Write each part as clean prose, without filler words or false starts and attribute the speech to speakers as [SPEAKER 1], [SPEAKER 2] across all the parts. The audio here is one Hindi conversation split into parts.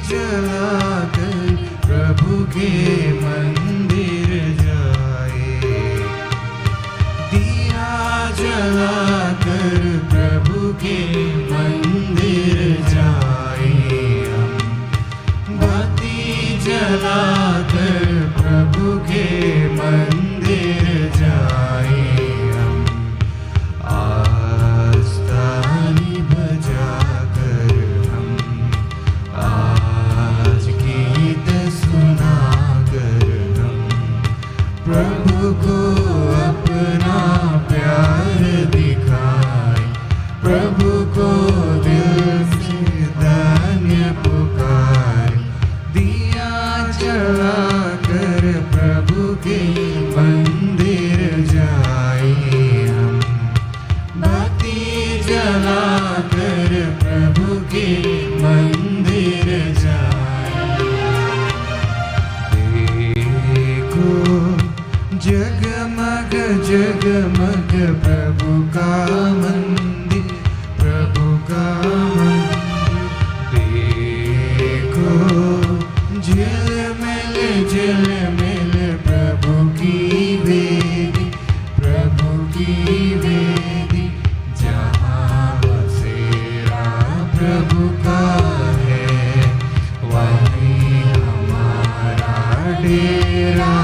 [SPEAKER 1] जलाकर प्रभु के मंदिर जाए, दिया जलाकर प्रभु के मंदिर जाए हम, बत्ती जलाकर प्रभु के मंदिर जाए हम, आस्तानी बजाकर हम, आज गीत सुनाकर हम, प्रभु को अपना प्यार दिखाए, प्रभु को दिल से धन्य पुकारे, दिया जलाकर प्रभु के मंदिर जाए हम, बत्ती जलाकर प्रभु के मंदिर जाए। देखो जगमग जगमग प्रभु का मंदिर, प्रभु का मंदिर, देखो झिलमिल प्रभु की वेदी, प्रभु की वेदी, जहाँ बसेरा प्रभु का है, वहीं हमारा डेरा,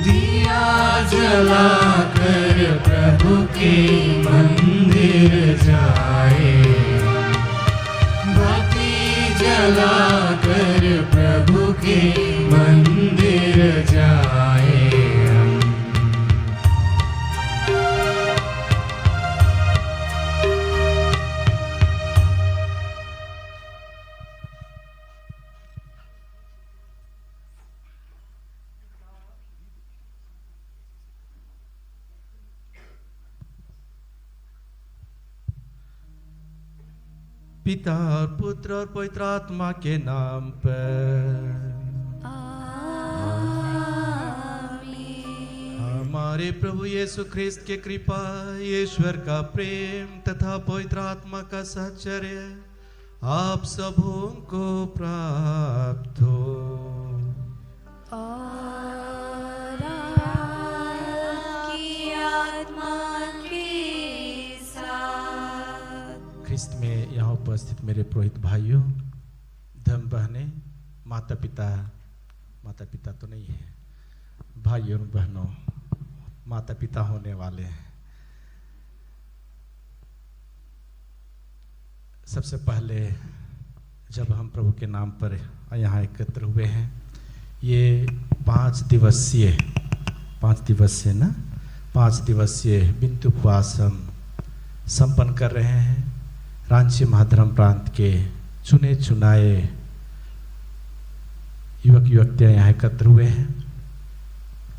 [SPEAKER 1] दिया जलाकर प्रभु के मंदिर जाए, बत्ती जलाकर प्रभु के मंदिर जाए हम।
[SPEAKER 2] पिता और पुत्र और पवित्र आत्मा के नाम पर हमारे प्रभु यीशु ख्रिस्त के कृपा, ईश्वर का प्रेम तथा पवित्र आत्मा का साहचर्य आप सबों को प्राप्त हो।
[SPEAKER 3] और आपकी आत्मा के साथ।
[SPEAKER 2] ख्रिस्त में यहाँ उपस्थित मेरे पुरोहित भाइयों, धर्म बहनें, माता पिता तो नहीं है, भाइयों और बहनों, माता पिता होने वाले हैं। सबसे पहले जब हम प्रभु के नाम पर यहाँ एकत्र हुए हैं, ये 5 दिवसीय बिंतु उपवास हम संपन्न कर रहे हैं। रांची महाधर्म प्रांत के चुने चुनाए युवक युवतियाँ यहाँ एकत्र हुए हैं।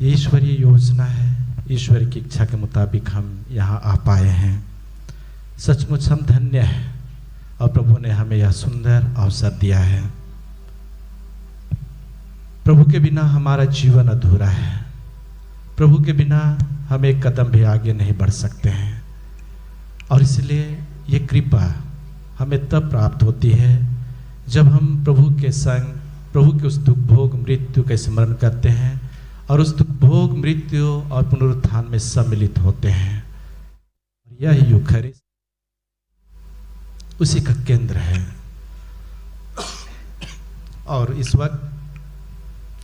[SPEAKER 2] ये ईश्वरीय योजना है, ईश्वर की इच्छा के मुताबिक हम यहाँ आ पाए हैं। सचमुच हम धन्य हैं और प्रभु ने हमें यह सुंदर अवसर दिया है। प्रभु के बिना हमारा जीवन अधूरा है। प्रभु के बिना हम एक कदम भी आगे नहीं बढ़ सकते हैं। और इसलिए ये कृपा हमें तब प्राप्त होती है जब हम प्रभु के संग, प्रभु के उस दुख भोग मृत्यु का स्मरण करते हैं और उस दुख भोग मृत्यु और पुनरुत्थान में सम्मिलित होते हैं। यह यूखरिस्ट उसी का केंद्र है। और इस वक्त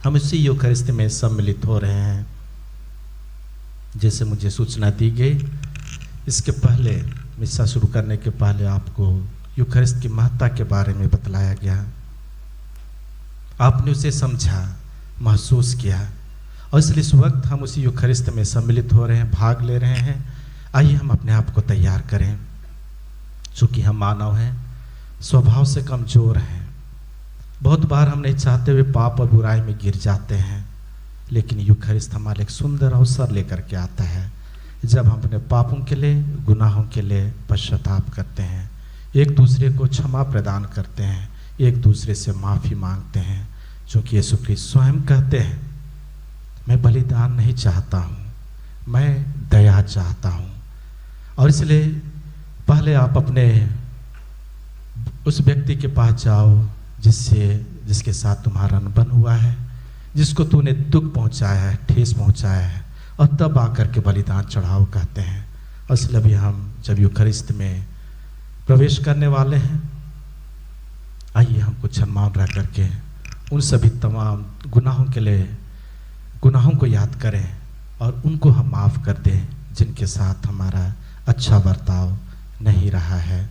[SPEAKER 2] हम उसी यूखरिस्ट में सम्मिलित हो रहे हैं। जैसे मुझे सूचना दी गई, इसके पहले मिस्सा शुरू करने के पहले आपको यूखरिस्ट की महत्ता के बारे में बतलाया गया। आपने उसे समझा, महसूस किया, और इसलिए इस वक्त हम उसी यूखरिस्ट में सम्मिलित हो रहे हैं, भाग ले रहे हैं। आइए हम अपने आप को तैयार करें। चूँकि हम मानव हैं, स्वभाव से कमज़ोर हैं। बहुत बार हम नहीं चाहते हुए पाप और बुराई में गिर जाते हैं, लेकिन यूखरिस्ट हमारे एक सुंदर अवसर लेकर के आता है जब हम अपने पापों के लिए, गुनाहों के लिए पश्चाताप करते हैं, एक दूसरे को क्षमा प्रदान करते हैं, एक दूसरे से माफ़ी मांगते हैं। क्योंकि यीशु ख्रिस्त स्वयं कहते हैं, मैं बलिदान नहीं चाहता हूँ, मैं दया चाहता हूँ। और इसलिए पहले आप अपने उस व्यक्ति के पास जाओ जिसके साथ तुम्हारा अनबन हुआ है, जिसको तूने दुख पहुंचाया है, ठेस पहुंचाया है, और तब आकर के बलिदान चढ़ाओ कहते हैं। और इसलिए अभी हम जब यूखरिस्त में प्रवेश करने वाले हैं, आइए हम कुछ सम्मान रह करके उन सभी तमाम गुनाहों के लिए गुनाहों को याद करें और उनको हम माफ़ कर दें जिनके साथ हमारा अच्छा बर्ताव नहीं रहा है,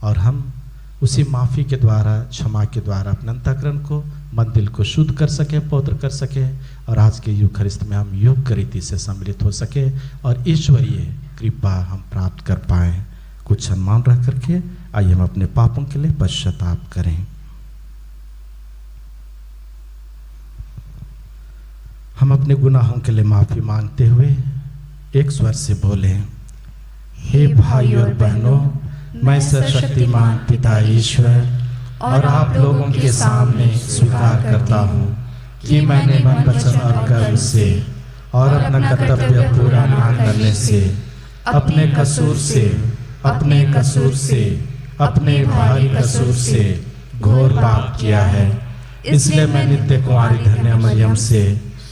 [SPEAKER 2] और हम उसी माफ़ी के द्वारा, क्षमा के द्वारा अपने अंतःकरण को, मन दिल को शुद्ध कर सकें, पवित्र कर सकें, और आज के यूखरिस्त में हम योग्य रीति से सम्मिलित हो सके और ईश्वरीय कृपा हम प्राप्त कर पाएं। कुछ सम्मान रख करके आइए हम अपने पापों के लिए पश्चाताप करें। हम अपने गुनाहों के लिए माफ़ी मांगते हुए एक स्वर से बोलें, हे भाई और बहनों, मैं सर्वशक्तिमान पिता ईश्वर और आप लोगों के सामने स्वीकार करता हूँ कि मैंने मन, वचन और कर्म से और अपना कर्तव्य पूरा ना करने से, अपने कसूर से, अपने भारी कसूर से घोर पाप किया है। इसलिए मैं नित्य कुंवारी धन्य मरियम से,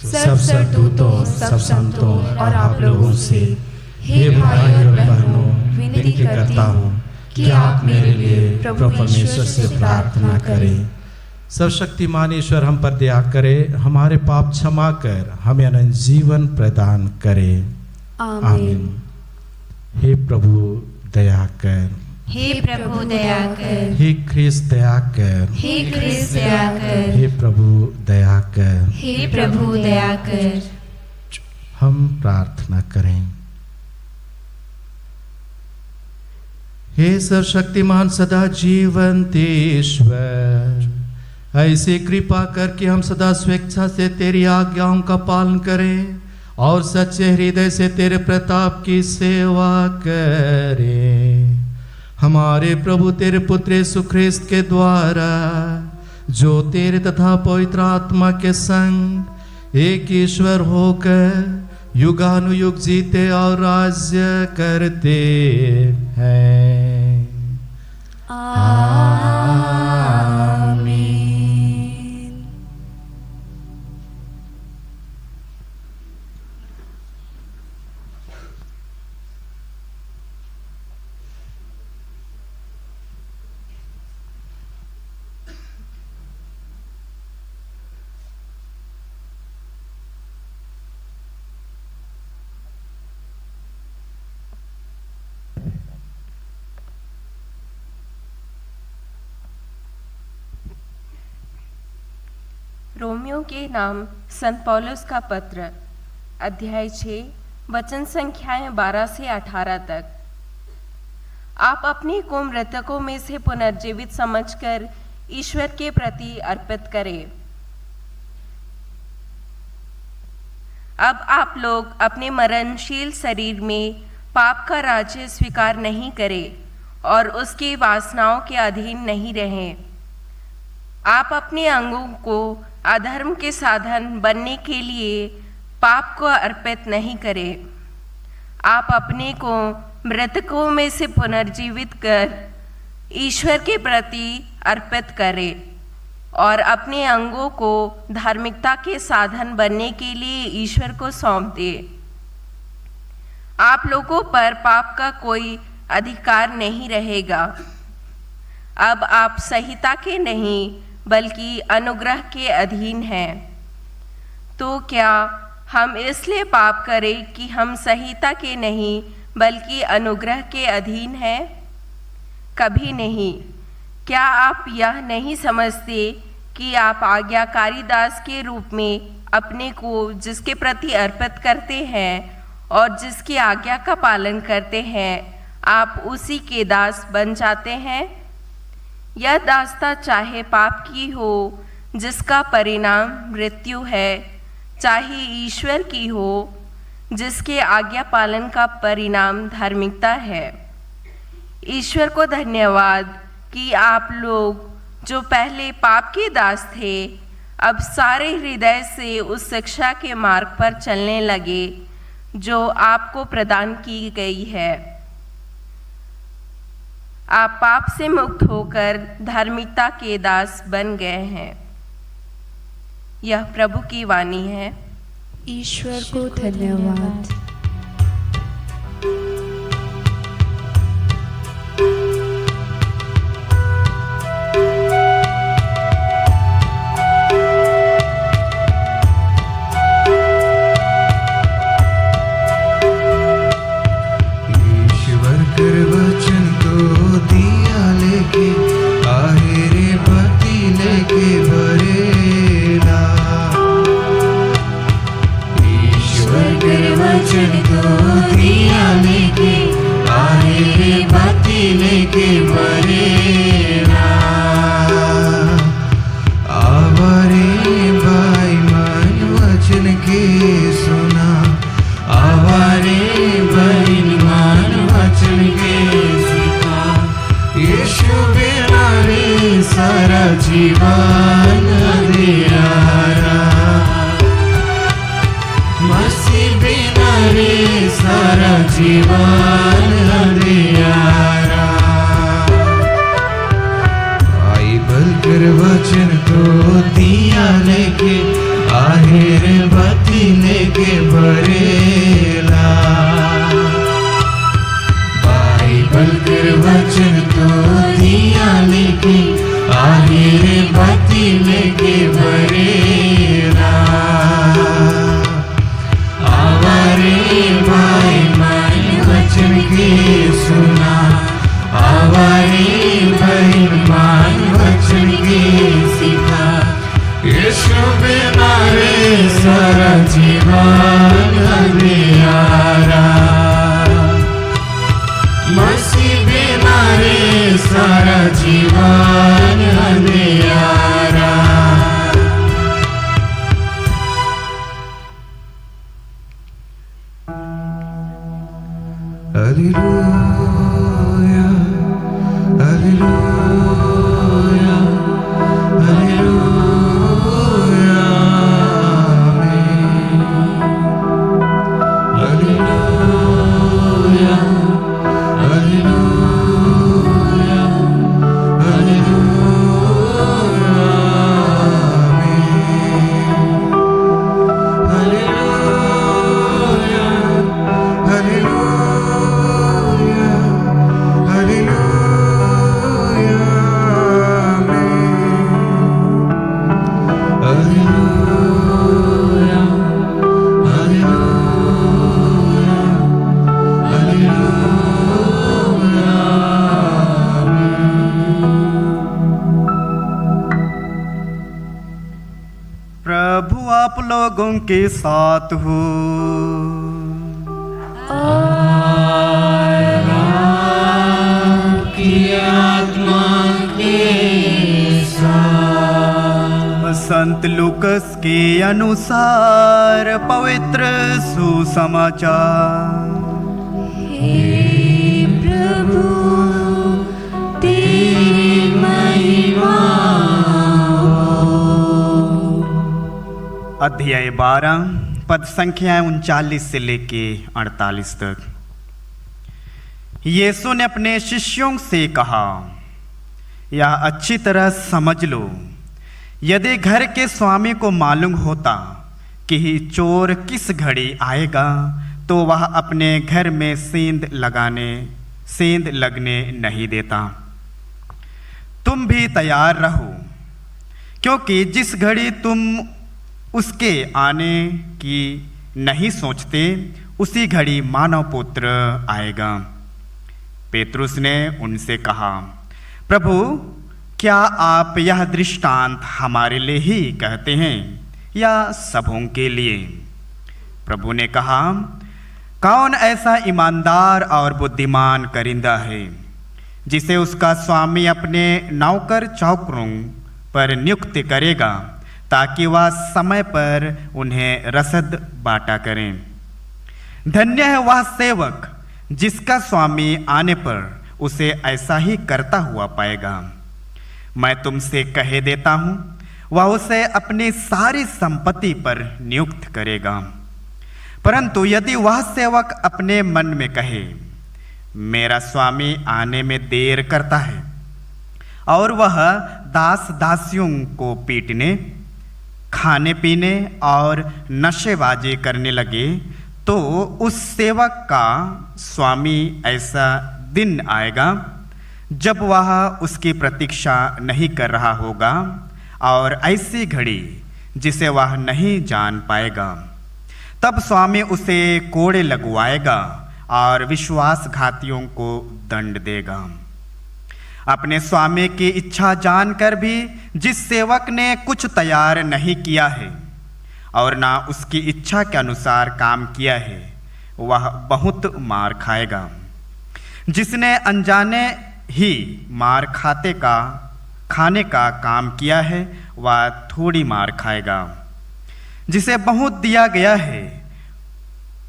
[SPEAKER 2] सब स्वर्गदूतों, सब संतों और आप लोगों से, हे भाई और बहनों, विनती करता हूँ कि आप मेरे लिए प्रभु परमेश्वर से प्रार्थना करें। सर्वशक्तिमान ईश्वर हम पर दया करे, हमारे पाप क्षमा कर हमें अनंत जीवन प्रदान करे। आमीन। हे प्रभु दया कर,
[SPEAKER 3] हे प्रभु दया कर,
[SPEAKER 2] हे ख्रिस्त दया कर,
[SPEAKER 3] हे ख्रिस्त दया कर,
[SPEAKER 2] हे प्रभु दया कर।
[SPEAKER 3] हे प्रभु दया कर।
[SPEAKER 2] हम प्रार्थना करें। हे सर्वशक्तिमान सदा जीवंत ईश्वर, ऐसी कृपा करके हम सदा स्वेच्छा से तेरी आज्ञाओं का पालन करें और सच्चे हृदय से तेरे प्रताप की सेवा करें। हमारे प्रभु तेरे पुत्र यीशु ख्रिस्त के द्वारा, जो तेरे तथा पवित्र आत्मा के संग एक ईश्वर होकर युगानुयुग जीते और राज्य करते हैं। आमीन।
[SPEAKER 4] रोमियो के नाम संत पौलुस का पत्र, अध्याय 6, वचन संख्याएं 12 से 18 तक। आप अपने को मृतकों में से पुनर्जीवित समझकर ईश्वर के प्रति अर्पित करें। अब आप लोग अपने मरणशील शरीर में पाप का राज्य स्वीकार नहीं करें और उसकी वासनाओं के अधीन नहीं रहें। आप अपने अंगों को अधर्म के साधन बनने के लिए पाप को अर्पित नहीं करें। आप अपने को मृतकों में से पुनर्जीवित कर ईश्वर के प्रति अर्पित करें और अपने अंगों को धार्मिकता के साधन बनने के लिए ईश्वर को सौंप दें। आप लोगों पर पाप का कोई अधिकार नहीं रहेगा। अब आप संहिता के नहीं बल्कि अनुग्रह के अधीन हैं। तो क्या हम इसलिए पाप करें कि हम संहिता के नहीं बल्कि अनुग्रह के अधीन हैं? कभी नहीं। क्या आप यह नहीं समझते कि आप आज्ञाकारी दास के रूप में अपने को जिसके प्रति अर्पित करते हैं और जिसकी आज्ञा का पालन करते हैं, आप उसी के दास बन जाते हैं? यह दासता चाहे पाप की हो जिसका परिणाम मृत्यु है, चाहे ईश्वर की हो जिसके आज्ञा पालन का परिणाम धार्मिकता है। ईश्वर को धन्यवाद कि आप लोग जो पहले पाप के दास थे, अब सारे हृदय से उस शिक्षा के मार्ग पर चलने लगे जो आपको प्रदान की गई है। आप पाप से मुक्त होकर धार्मिकता के दास बन गए हैं। यह प्रभु की वाणी है।
[SPEAKER 3] ईश्वर को धन्यवाद।
[SPEAKER 1] जीवन अंधियारा, मसीह बिना रे सारा जीवन अंधियारा। बाइबल कर वचन को दिया लेके आहेर बत्ती लेके बरेला। बाइबल कर वचन को दिया लेके आहेर बत्ती लेके बरेला। आवारे भाई मान वचन के सुना, आवारे भाई मान वचन के सीखा। यीशु बिना रे सारा जीवन अंधियारा, मसीह बिना रे सारा जीवन अंधियारा। हालेलुया, हालेलुया, हालेलुया, आमीन। हालेलुया, हालेलुया, हालेलुया, आमीन। हालेलुया, हालेलुया, हालेलुया, आमीन। हालेलुया, हालेलुया, हालेलुया,
[SPEAKER 5] प्रभु आप लोगों के साथ हो।
[SPEAKER 1] की आत्मा के साथ।
[SPEAKER 5] संत लूकस के अनुसार पवित्र सुसमाचार।
[SPEAKER 3] हे प्रभु तेरी महिमा
[SPEAKER 5] अध्याय 12 पद संख्या 39 से लेके 48 तक। यीशु ने अपने शिष्यों से कहा, यह अच्छी तरह समझ लो, यदि घर के स्वामी को मालूम होता कि चोर किस घड़ी आएगा तो वह अपने घर में सेंध लगने नहीं देता। तुम भी तैयार रहो, क्योंकि जिस घड़ी तुम उसके आने की नहीं सोचते उसी घड़ी मानव पुत्र आएगा। पेतरुस ने उनसे कहा, प्रभु क्या आप यह दृष्टांत हमारे लिए ही कहते हैं या सबों के लिए? प्रभु ने कहा, कौन ऐसा ईमानदार और बुद्धिमान करिंदा है जिसे उसका स्वामी अपने नौकर चाकरों पर नियुक्त करेगा ताकि वह समय पर उन्हें रसद बांटा करें। धन्य है वह सेवक जिसका स्वामी आने पर उसे ऐसा ही करता हुआ पाएगा। मैं तुमसे कह देता हूँ, वह उसे अपनी सारी संपत्ति पर नियुक्त करेगा। परंतु यदि वह सेवक अपने मन में कहे, मेरा स्वामी आने में देर करता है और वह दास दासियों को पीटने, खाने पीने और नशेबाजी करने लगे, तो उस सेवक का स्वामी ऐसा दिन आएगा जब वह उसकी प्रतीक्षा नहीं कर रहा होगा और ऐसी घड़ी जिसे वह नहीं जान पाएगा। तब स्वामी उसे कोड़े लगवाएगा और विश्वासघातियों को दंड देगा। अपने स्वामी की इच्छा जानकर भी जिस सेवक ने कुछ तैयार नहीं किया है और ना उसकी इच्छा के अनुसार काम किया है, वह बहुत मार खाएगा। जिसने अनजाने ही मार खाने का काम किया है, वह थोड़ी मार खाएगा। जिसे बहुत दिया गया है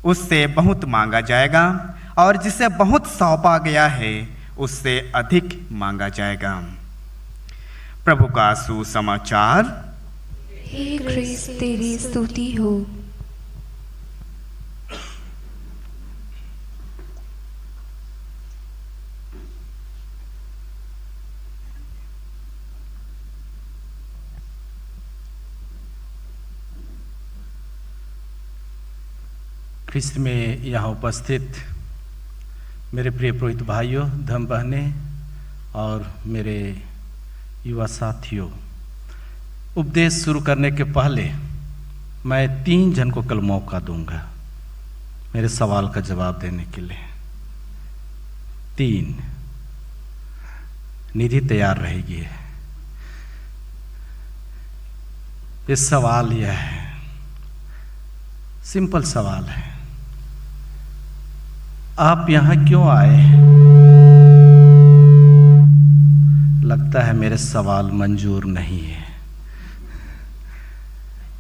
[SPEAKER 5] उससे बहुत मांगा जाएगा और जिसे बहुत सौंपा गया है उससे अधिक मांगा जाएगा। प्रभु का सुसमाचार।
[SPEAKER 3] हे क्रिस्त तेरी स्तुति हो।
[SPEAKER 2] ख्रिस्त में यहाँ उपस्थित मेरे प्रिय पुरोहित भाइयों, धर्म बहनें और मेरे युवा साथियों, उपदेश शुरू करने के पहले मैं 3 जन को कल मौका दूंगा मेरे सवाल का जवाब देने के लिए। 3। निधि तैयार रहेगी। ये सवाल यह है, सिंपल सवाल है, आप यहां क्यों आए? लगता है मेरे सवाल मंजूर नहीं है।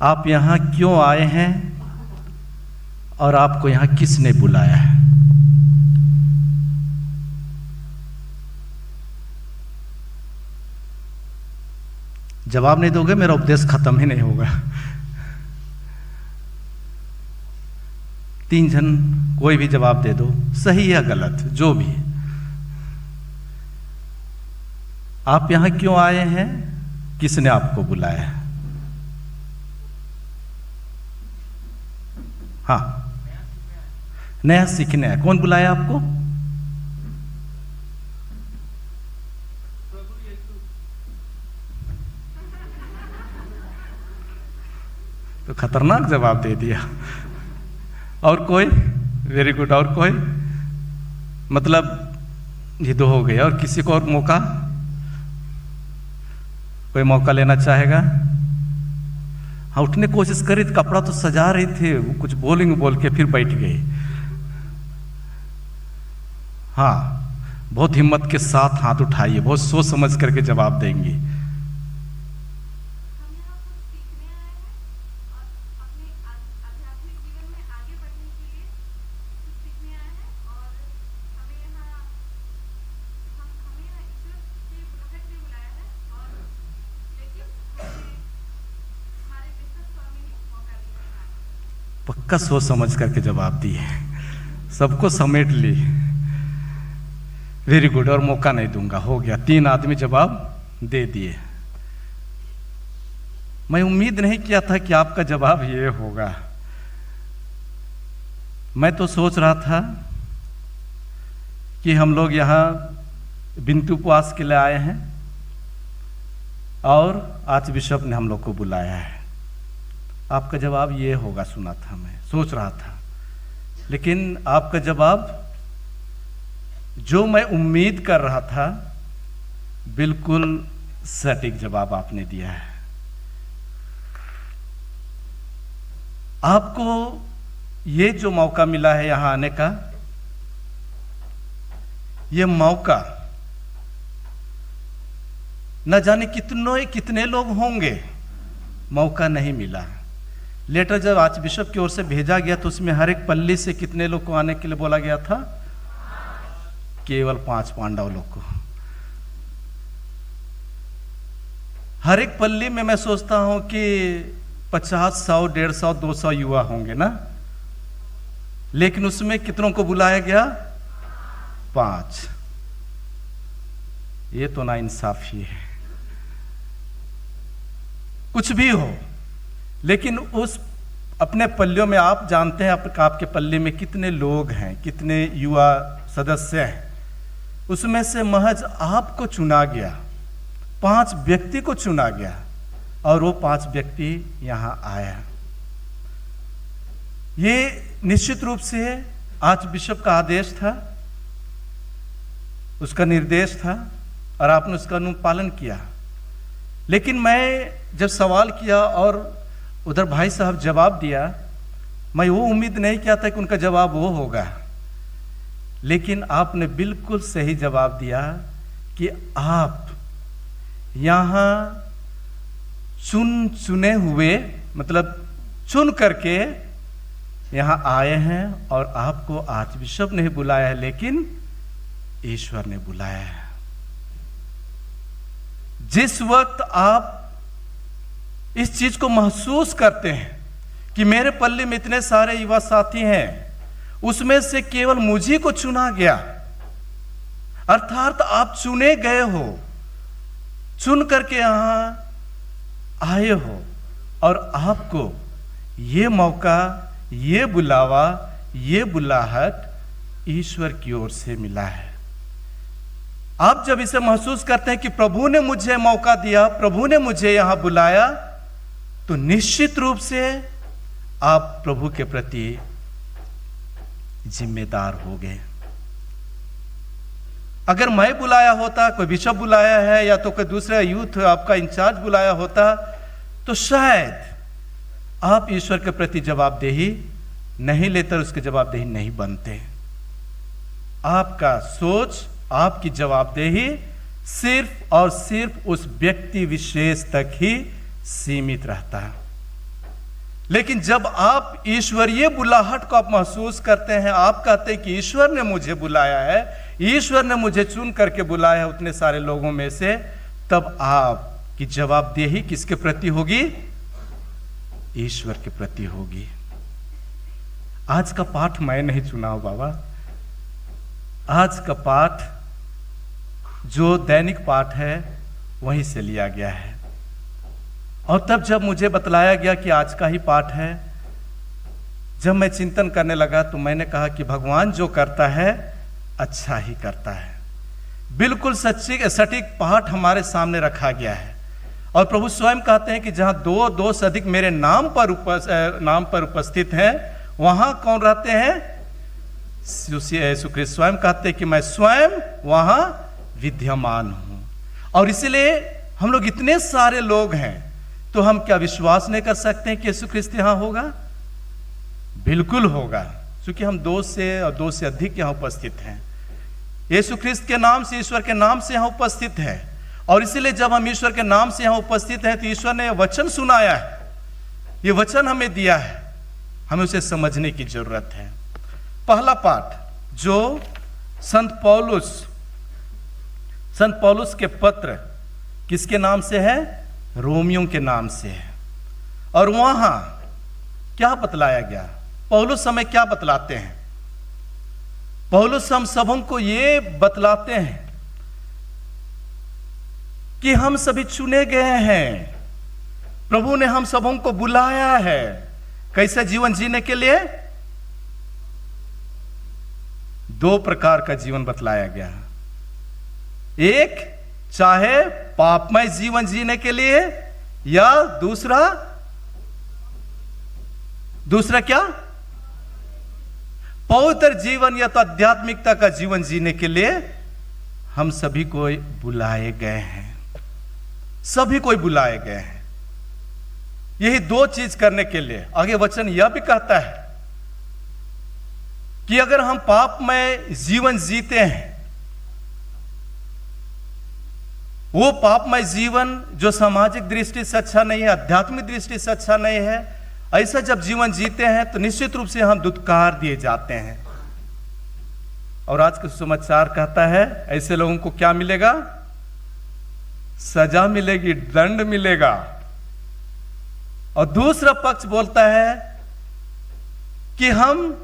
[SPEAKER 2] आप यहां क्यों आए हैं और आपको यहां किसने बुलाया है? जवाब नहीं दोगे मेरा उपदेश खत्म ही नहीं होगा। 3 जन कोई भी जवाब दे दो, सही या गलत जो भी। आप यहां क्यों आए हैं? किसने आपको बुलाया? हाँ, नया सीखने है। कौन बुलाया आपको? तो खतरनाक जवाब दे दिया। और कोई? Very good. और कोई? मतलब ये 2 हो गए। और किसी को और मौका? कोई मौका लेना चाहेगा? हाँ, उठने की कोशिश करी, कपड़ा तो सजा रही थे, वो कुछ बोलेंगे बोल के फिर बैठ गए। हाँ, बहुत हिम्मत के साथ हाथ उठाइए, बहुत सोच समझ करके जवाब देंगे। पक्का सोच समझ करके जवाब दिए, सबको समेट ली। Very good. और मौका नहीं दूंगा, हो गया। 3 आदमी जवाब दे दिए। मैं उम्मीद नहीं किया था कि आपका जवाब ये होगा। मैं तो सोच रहा था कि हम लोग यहाँ बिनती उपवास के लिए आए हैं और आर्च बिशप ने हम लोग को बुलाया है। आपका जवाब ये होगा, सुना था, मैं सोच रहा था। लेकिन आपका जवाब जो मैं उम्मीद कर रहा था, बिल्कुल सटीक जवाब आपने दिया है। आपको ये जो मौका मिला है यहां आने का, ये मौका न जाने कितने लोग होंगे, मौका नहीं मिला। लेटर जब आर्च बिशप की ओर से भेजा गया तो उसमें हर एक पल्ली से कितने लोग को आने के लिए बोला गया था? केवल 5 पांडव लोग को। हर एक पल्ली में मैं सोचता हूं कि 50, 100, 150, 200 युवा होंगे ना, लेकिन उसमें कितनों को बुलाया गया? 5। ये तो ना इंसाफी है। कुछ भी हो, लेकिन उस अपने पल्लियों में आप जानते हैं आपके पल्ले में कितने लोग हैं, कितने युवा सदस्य हैं। उसमें से महज आपको चुना गया, 5 व्यक्ति को चुना गया और वो 5 व्यक्ति यहां आया। ये निश्चित रूप से आर्च बिशप का आदेश था, उसका निर्देश था और आपने उसका अनुपालन किया। लेकिन मैं जब सवाल किया और उधर भाई साहब जवाब दिया, मैं वो उम्मीद नहीं किया था कि उनका जवाब वो होगा, लेकिन आपने बिल्कुल सही जवाब दिया कि आप यहां चुने हुए, मतलब चुन करके यहां आए हैं और आपको आर्च बिशप ने बुलाया है, लेकिन ईश्वर ने बुलाया है। जिस वक्त आप इस चीज को महसूस करते हैं कि मेरे पल्ले में इतने सारे युवा साथी हैं, उसमें से केवल मुझी को चुना गया, अर्थात आप चुने गए हो, चुन करके यहां आए हो और आपको ये मौका, ये बुलावा, ये बुलाहट ईश्वर की ओर से मिला है। आप जब इसे महसूस करते हैं कि प्रभु ने मुझे मौका दिया, प्रभु ने मुझे यहां बुलाया, तो निश्चित रूप से आप प्रभु के प्रति जिम्मेदार हो गए। अगर मैं बुलाया होता, कोई बिशप बुलाया है या तो कोई दूसरा यूथ आपका इंचार्ज बुलाया होता, तो शायद आप ईश्वर के प्रति जवाबदेही नहीं लेते, उसके जवाबदेही नहीं बनते। आपका सोच, आपकी जवाबदेही सिर्फ और सिर्फ उस व्यक्ति विशेष तक ही सीमित रहता है। लेकिन जब आप ईश्वरीय बुलाहट को आप महसूस करते हैं, आप कहते हैं कि ईश्वर ने मुझे बुलाया है, ईश्वर ने मुझे चुन करके बुलाया है उतने सारे लोगों में से, तब आपकी जवाबदेही किसके प्रति होगी? ईश्वर के प्रति होगी। आज का पाठ मैं नहीं चुना हूं बाबा, आज का पाठ जो दैनिक पाठ है वहीं से लिया गया है। और तब जब मुझे बतलाया गया कि आज का ही पाठ है, जब मैं चिंतन करने लगा तो मैंने कहा कि भगवान जो करता है अच्छा ही करता है। बिल्कुल सटीक पाठ हमारे सामने रखा गया है और प्रभु स्वयं कहते हैं कि जहां 2 से अधिक मेरे नाम पर उपस्थित हैं, वहां कौन रहते हैं? यीशु ख्रिस्त स्वयं कहते हैं कि मैं स्वयं वहां विद्यमान हूं। और इसलिए हम लोग इतने सारे लोग हैं, तो हम क्या विश्वास नहीं कर सकते हैं कि यीशु ख्रिस्त यहां होगा? बिल्कुल होगा, क्योंकि हम 2 से अधिक यहां उपस्थित हैं। यीशु ख्रिस्त के नाम से, ईश्वर के नाम से यहां उपस्थित है। और इसलिए जब हम ईश्वर के नाम से यहां उपस्थित हैं, तो ईश्वर ने वचन सुनाया है, ये वचन हमें दिया है, हमें उसे समझने की जरूरत है। पहला पाठ जो संत पौलुस के पत्र किसके नाम से है? रोमियों के नाम से है। और वहां क्या बतलाया गया? पौलुस हमें क्या बतलाते हैं? पौलुस हम सबों को ये बतलाते हैं कि हम सभी चुने गए हैं, प्रभु ने हम सबों को बुलाया है। कैसे जीवन जीने के लिए? 2 प्रकार का जीवन बतलाया गया। एक, चाहे पापमय जीवन जीने के लिए, या दूसरा क्या? पवित्र जीवन या तो आध्यात्मिकता का जीवन जीने के लिए हम सभी को बुलाए गए हैं। सभी को बुलाए गए हैं यही 2 चीज करने के लिए। आगे वचन यह भी कहता है कि अगर हम पापमय जीवन जीते हैं, वो पापमय जीवन जो सामाजिक दृष्टि से अच्छा नहीं है, आध्यात्मिक दृष्टि से अच्छा नहीं है, ऐसा जब जीवन जीते हैं तो निश्चित रूप से हम दुत्कार दिए जाते हैं। और आज का समाचार कहता है ऐसे लोगों को क्या मिलेगा? सजा मिलेगी, दंड मिलेगा। और दूसरा पक्ष बोलता है कि हम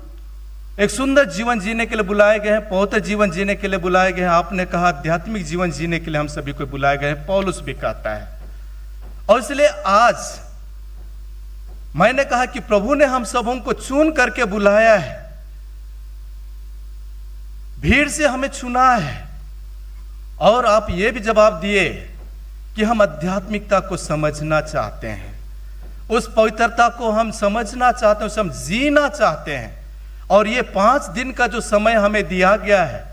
[SPEAKER 6] एक सुंदर जीवन जीने के लिए बुलाए गए हैं, पवित्र जीवन जीने के लिए बुलाए गए हैं। आपने कहा आध्यात्मिक जीवन जीने के लिए हम सभी को बुलाए गए हैं, पौलुस भी कहता है। और इसलिए आज मैंने कहा कि प्रभु ने हम सबों को चुन करके बुलाया है, भीड़ से हमें चुना है। और आप ये भी जवाब दिए कि हम आध्यात्मिकता को समझना चाहते हैं, उस पवित्रता को हम समझना चाहते हैं, उसे हम जीना चाहते हैं। और ये 5 दिन का जो समय हमें दिया गया है,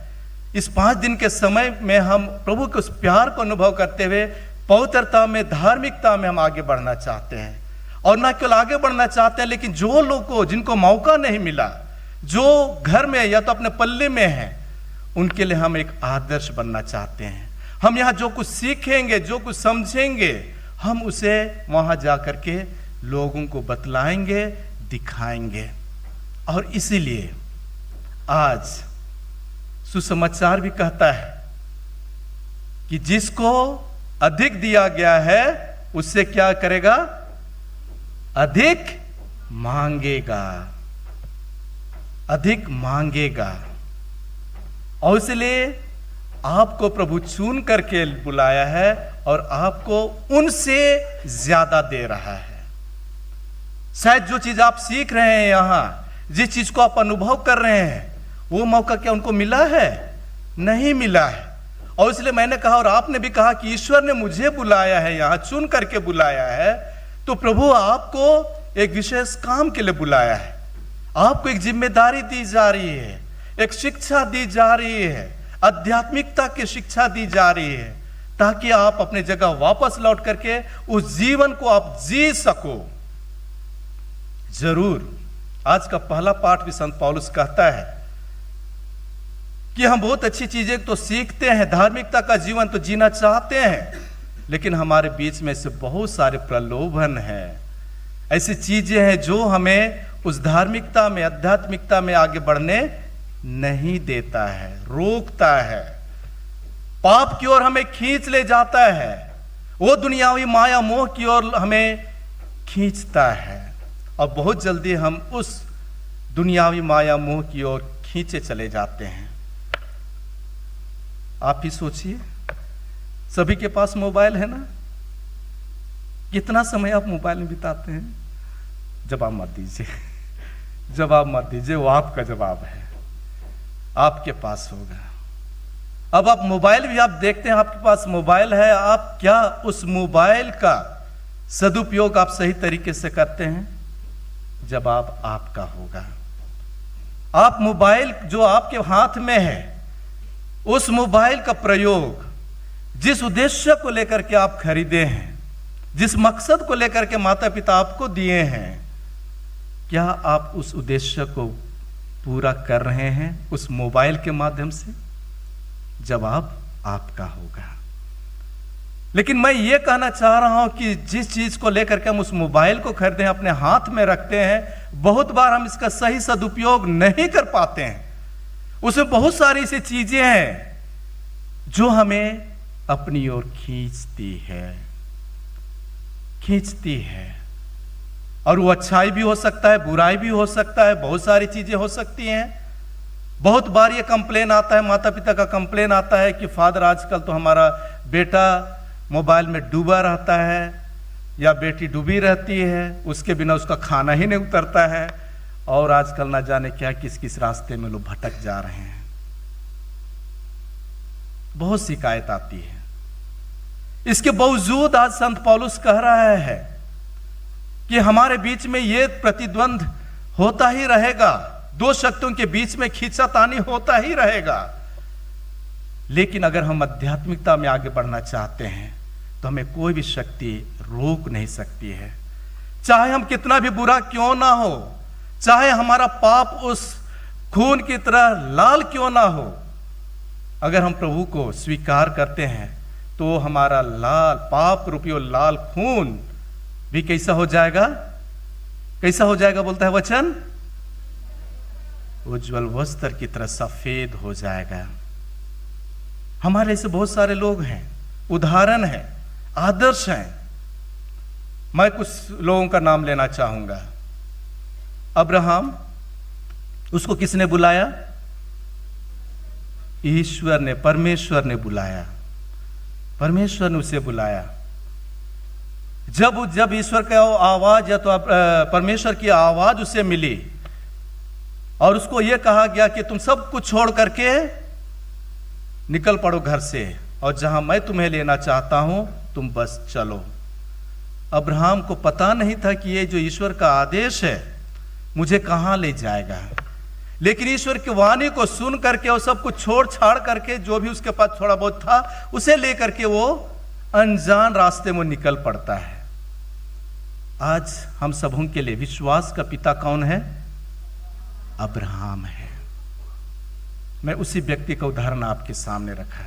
[SPEAKER 6] इस 5 दिन के समय में हम प्रभु के उस प्यार को अनुभव करते हुए पवित्रता में, धार्मिकता में हम आगे बढ़ना चाहते हैं। और ना केवल आगे बढ़ना चाहते हैं, लेकिन जो लोग को जिनको मौका नहीं मिला, जो घर में या तो अपने पल्ले में हैं, उनके लिए हम एक आदर्श बनना चाहते हैं। हम यहाँ जो कुछ सीखेंगे, जो कुछ समझेंगे, हम उसे वहाँ जा कर के लोगों को बतलाएंगे, दिखाएंगे। और इसीलिए आज सुसमाचार भी कहता है कि जिसको अधिक दिया गया है उससे क्या करेगा? अधिक मांगेगा, अधिक मांगेगा। और इसलिए आपको प्रभु चुन करके बुलाया है और आपको उनसे ज्यादा दे रहा है। शायद जो चीज आप सीख रहे हैं यहाँ, जिस चीज को आप अनुभव कर रहे हैं, वो मौका क्या उनको मिला है? नहीं मिला है। और इसलिए मैंने कहा और आपने भी कहा कि ईश्वर ने मुझे बुलाया है, यहाँ चुन करके बुलाया है। तो प्रभु आपको एक विशेष काम के लिए बुलाया है, आपको एक जिम्मेदारी दी जा रही है, एक शिक्षा दी जा रही है, आध्यात्मिकता की शिक्षा दी जा रही है, ताकि आप अपने जगह वापस लौट करके उस जीवन को आप जी सको। जरूर आज का पहला पाठ भी संत पौलुस कहता है कि हम बहुत अच्छी चीजें तो सीखते हैं, धार्मिकता का जीवन तो जीना चाहते हैं, लेकिन हमारे बीच में से बहुत सारे प्रलोभन हैं, ऐसी चीजें हैं जो हमें उस धार्मिकता में, आध्यात्मिकता में आगे बढ़ने नहीं देता है, रोकता है, पाप की ओर हमें खींच ले जाता है, वो दुनियावी माया मोह की ओर हमें खींचता है। और बहुत जल्दी हम उस दुनियावी माया मोह की ओर खींचे चले जाते हैं। आप ही सोचिए, सभी के पास मोबाइल है ना? कितना समय आप मोबाइल में बिताते हैं? जवाब मत दीजिए, जवाब मत दीजिए, वो आपका जवाब है, आपके पास होगा। अब आप मोबाइल भी आप देखते हैं, आपके पास मोबाइल है, आप क्या उस मोबाइल का सदुपयोग आप सही तरीके से करते हैं? जवाब आपका होगा। आप मोबाइल जो आपके हाथ में है, उस मोबाइल का प्रयोग जिस उद्देश्य को लेकर के आप खरीदे हैं, जिस मकसद को लेकर के माता पिता आपको दिए हैं, क्या आप उस उद्देश्य को पूरा कर रहे हैं उस मोबाइल के माध्यम से? जवाब आपका होगा। लेकिन मैं ये कहना चाह रहा हूं कि जिस चीज को लेकर के हम उस मोबाइल को खरीदते हैं, अपने हाथ में रखते हैं, बहुत बार हम इसका सही सदुपयोग नहीं कर पाते हैं। उसमें बहुत सारी ऐसी चीजें हैं जो हमें अपनी ओर खींचती है। और वो अच्छाई भी हो सकता है, बुराई भी हो सकता है, बहुत सारी चीजें हो सकती हैं। बहुत बार ये कंप्लेन आता है, माता पिता का कंप्लेन आता है कि फादर आजकल तो हमारा बेटा मोबाइल में डूबा रहता है या बेटी डूबी रहती है, उसके बिना उसका खाना ही नहीं उतरता है, और आजकल ना जाने क्या किस किस रास्ते में लोग भटक जा रहे हैं। बहुत शिकायत आती है। इसके बावजूद आज संत पौलुस कह रहा है कि हमारे बीच में ये प्रतिद्वंद होता ही रहेगा, दो शक्तियों के बीच में खींचातानी होता ही रहेगा। लेकिन अगर हम आध्यात्मिकता में आगे बढ़ना चाहते हैं तो हमें कोई भी शक्ति रोक नहीं सकती है। चाहे हम कितना भी बुरा क्यों ना हो, चाहे हमारा पाप उस खून की तरह लाल क्यों ना हो, अगर हम प्रभु को स्वीकार करते हैं तो हमारा लाल पाप रूपी लाल खून भी कैसा हो जाएगा? कैसा हो जाएगा बोलता है वचन? उज्जवल वस्त्र की तरह सफेद हो जाएगा। हमारे ऐसे बहुत सारे लोग हैं, उदाहरण हैं, आदर्श हैं। मैं कुछ लोगों का नाम लेना चाहूंगा। अब्राहम, उसको किसने बुलाया? ईश्वर ने, परमेश्वर ने बुलाया। परमेश्वर ने उसे बुलाया। जब ईश्वर का आवाज या तो परमेश्वर की आवाज उसे मिली और उसको यह कहा गया कि तुम सब कुछ छोड़ करके निकल पड़ो घर से, और जहां मैं तुम्हें लेना चाहता हूं तुम बस चलो। अब्राहम को पता नहीं था कि ये जो ईश्वर का आदेश है मुझे कहां ले जाएगा, लेकिन ईश्वर की वाणी को सुन करके और सब कुछ छोड़ छाड़ करके जो भी उसके पास थोड़ा बहुत था उसे लेकर के वो अनजान रास्ते में निकल पड़ता है। आज हम सबों के लिए विश्वास का पिता कौन है? अब्राहम है। मैं उसी व्यक्ति का उदाहरण आपके सामने रखा।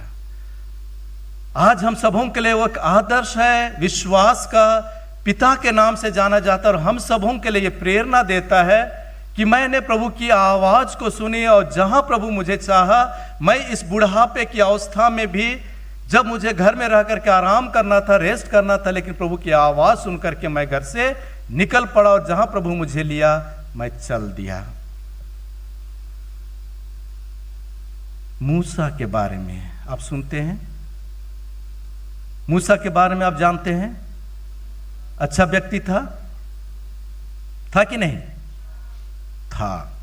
[SPEAKER 6] आज हम सबों के लिए वो एक आदर्श है, विश्वास का पिता के नाम से जाना जाता है, और हम सबों के लिए ये प्रेरणा देता है कि मैंने प्रभु की आवाज को सुनी और जहां प्रभु मुझे चाहा, मैं इस बुढ़ापे की अवस्था में भी जब मुझे घर में रह करके आराम करना था, रेस्ट करना था, लेकिन प्रभु की आवाज सुन करके मैं घर से निकल पड़ा और जहां प्रभु मुझे लिया मैं चल दिया। मूसा के बारे में आप सुनते हैं, मूसा के बारे में आप जानते हैं। अच्छा व्यक्ति था कि नहीं था?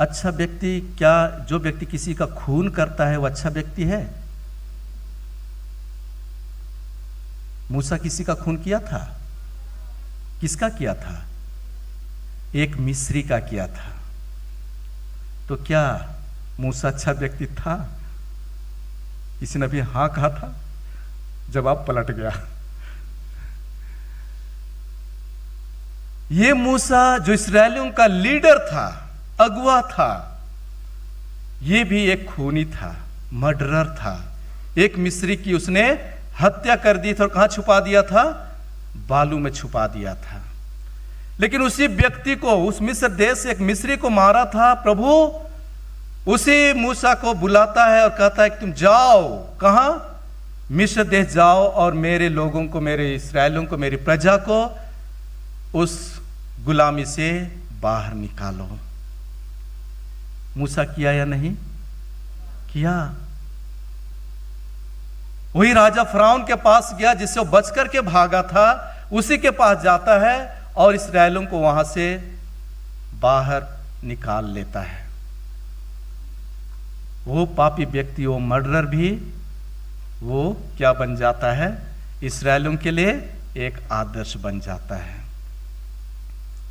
[SPEAKER 6] अच्छा व्यक्ति, क्या जो व्यक्ति किसी का खून करता है वो अच्छा व्यक्ति है? मूसा किसी का खून किया था? किसका किया था? एक मिस्री का किया था। तो क्या मूसा अच्छा व्यक्ति था? किसी ने भी हां कहा था, जवाब पलट गया। ये मूसा जो इस्राएलियों का लीडर था, अगुआ था, ये भी एक खूनी था, मर्डरर था। एक मिस्री की उसने हत्या कर दी थी और कहां छुपा दिया था? बालू में छुपा दिया था। लेकिन उसी व्यक्ति को, उस मिस्र देश से एक मिस्री को मारा था। प्रभु उसी मूसा को बुलाता है और कहता है कि तुम जाओ, कहां? मिस्र देश जाओ और मेरे लोगों को, मेरे इस्राएलियों को, मेरी प्रजा को उस गुलामी से बाहर निकालो। मूसा किया या नहीं किया? वही राजा फराउन के पास गया जिससे वो बच करके भागा था, उसी के पास जाता है और इस्राएलियों को वहां से बाहर निकाल लेता है। वो पापी व्यक्ति, वो मर्डरर भी, वो क्या बन जाता है? इस्राएलियों के लिए एक आदर्श बन जाता है।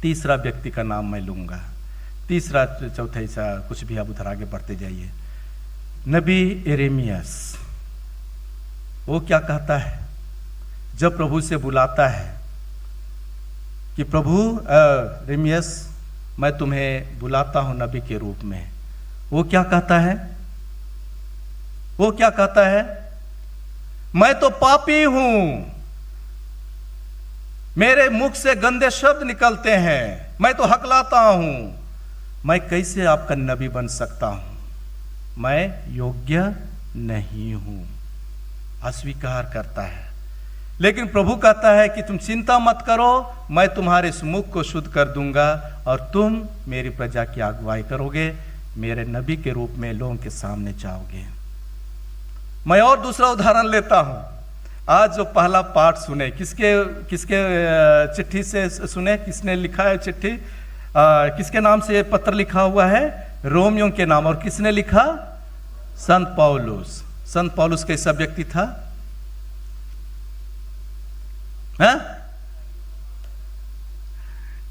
[SPEAKER 6] तीसरा व्यक्ति का नाम मैं लूंगा, तीसरा चौथा, ऐसा कुछ भी आप उधर आगे बढ़ते जाइए। नबी यिर्मयाह, वो क्या कहता है जब प्रभु से बुलाता है कि प्रभु यिर्मयाह मैं तुम्हें बुलाता हूं नबी के रूप में, वो क्या कहता है? वो क्या कहता है? मैं तो पापी हूं, मेरे मुख से गंदे शब्द निकलते हैं, मैं तो हकलाता हूं, मैं कैसे आपका नबी बन सकता हूं? मैं योग्य नहीं हूं। अस्वीकार करता है। लेकिन प्रभु कहता है कि तुम चिंता मत करो, मैं तुम्हारे इस मुख को शुद्ध कर दूंगा और तुम मेरी प्रजा की अगुवाई करोगे, मेरे नबी के रूप में लोगों के सामने जाओगे। मैं और दूसरा उदाहरण लेता हूं। आज जो पहला पाठ सुने, किसके चिट्ठी से सुने? किसने लिखा है चिट्ठी? किसके नाम से ये पत्र लिखा हुआ है? रोमियों के नाम। और किसने लिखा? संत पौलुस। संत पौलुस कैसा व्यक्ति था?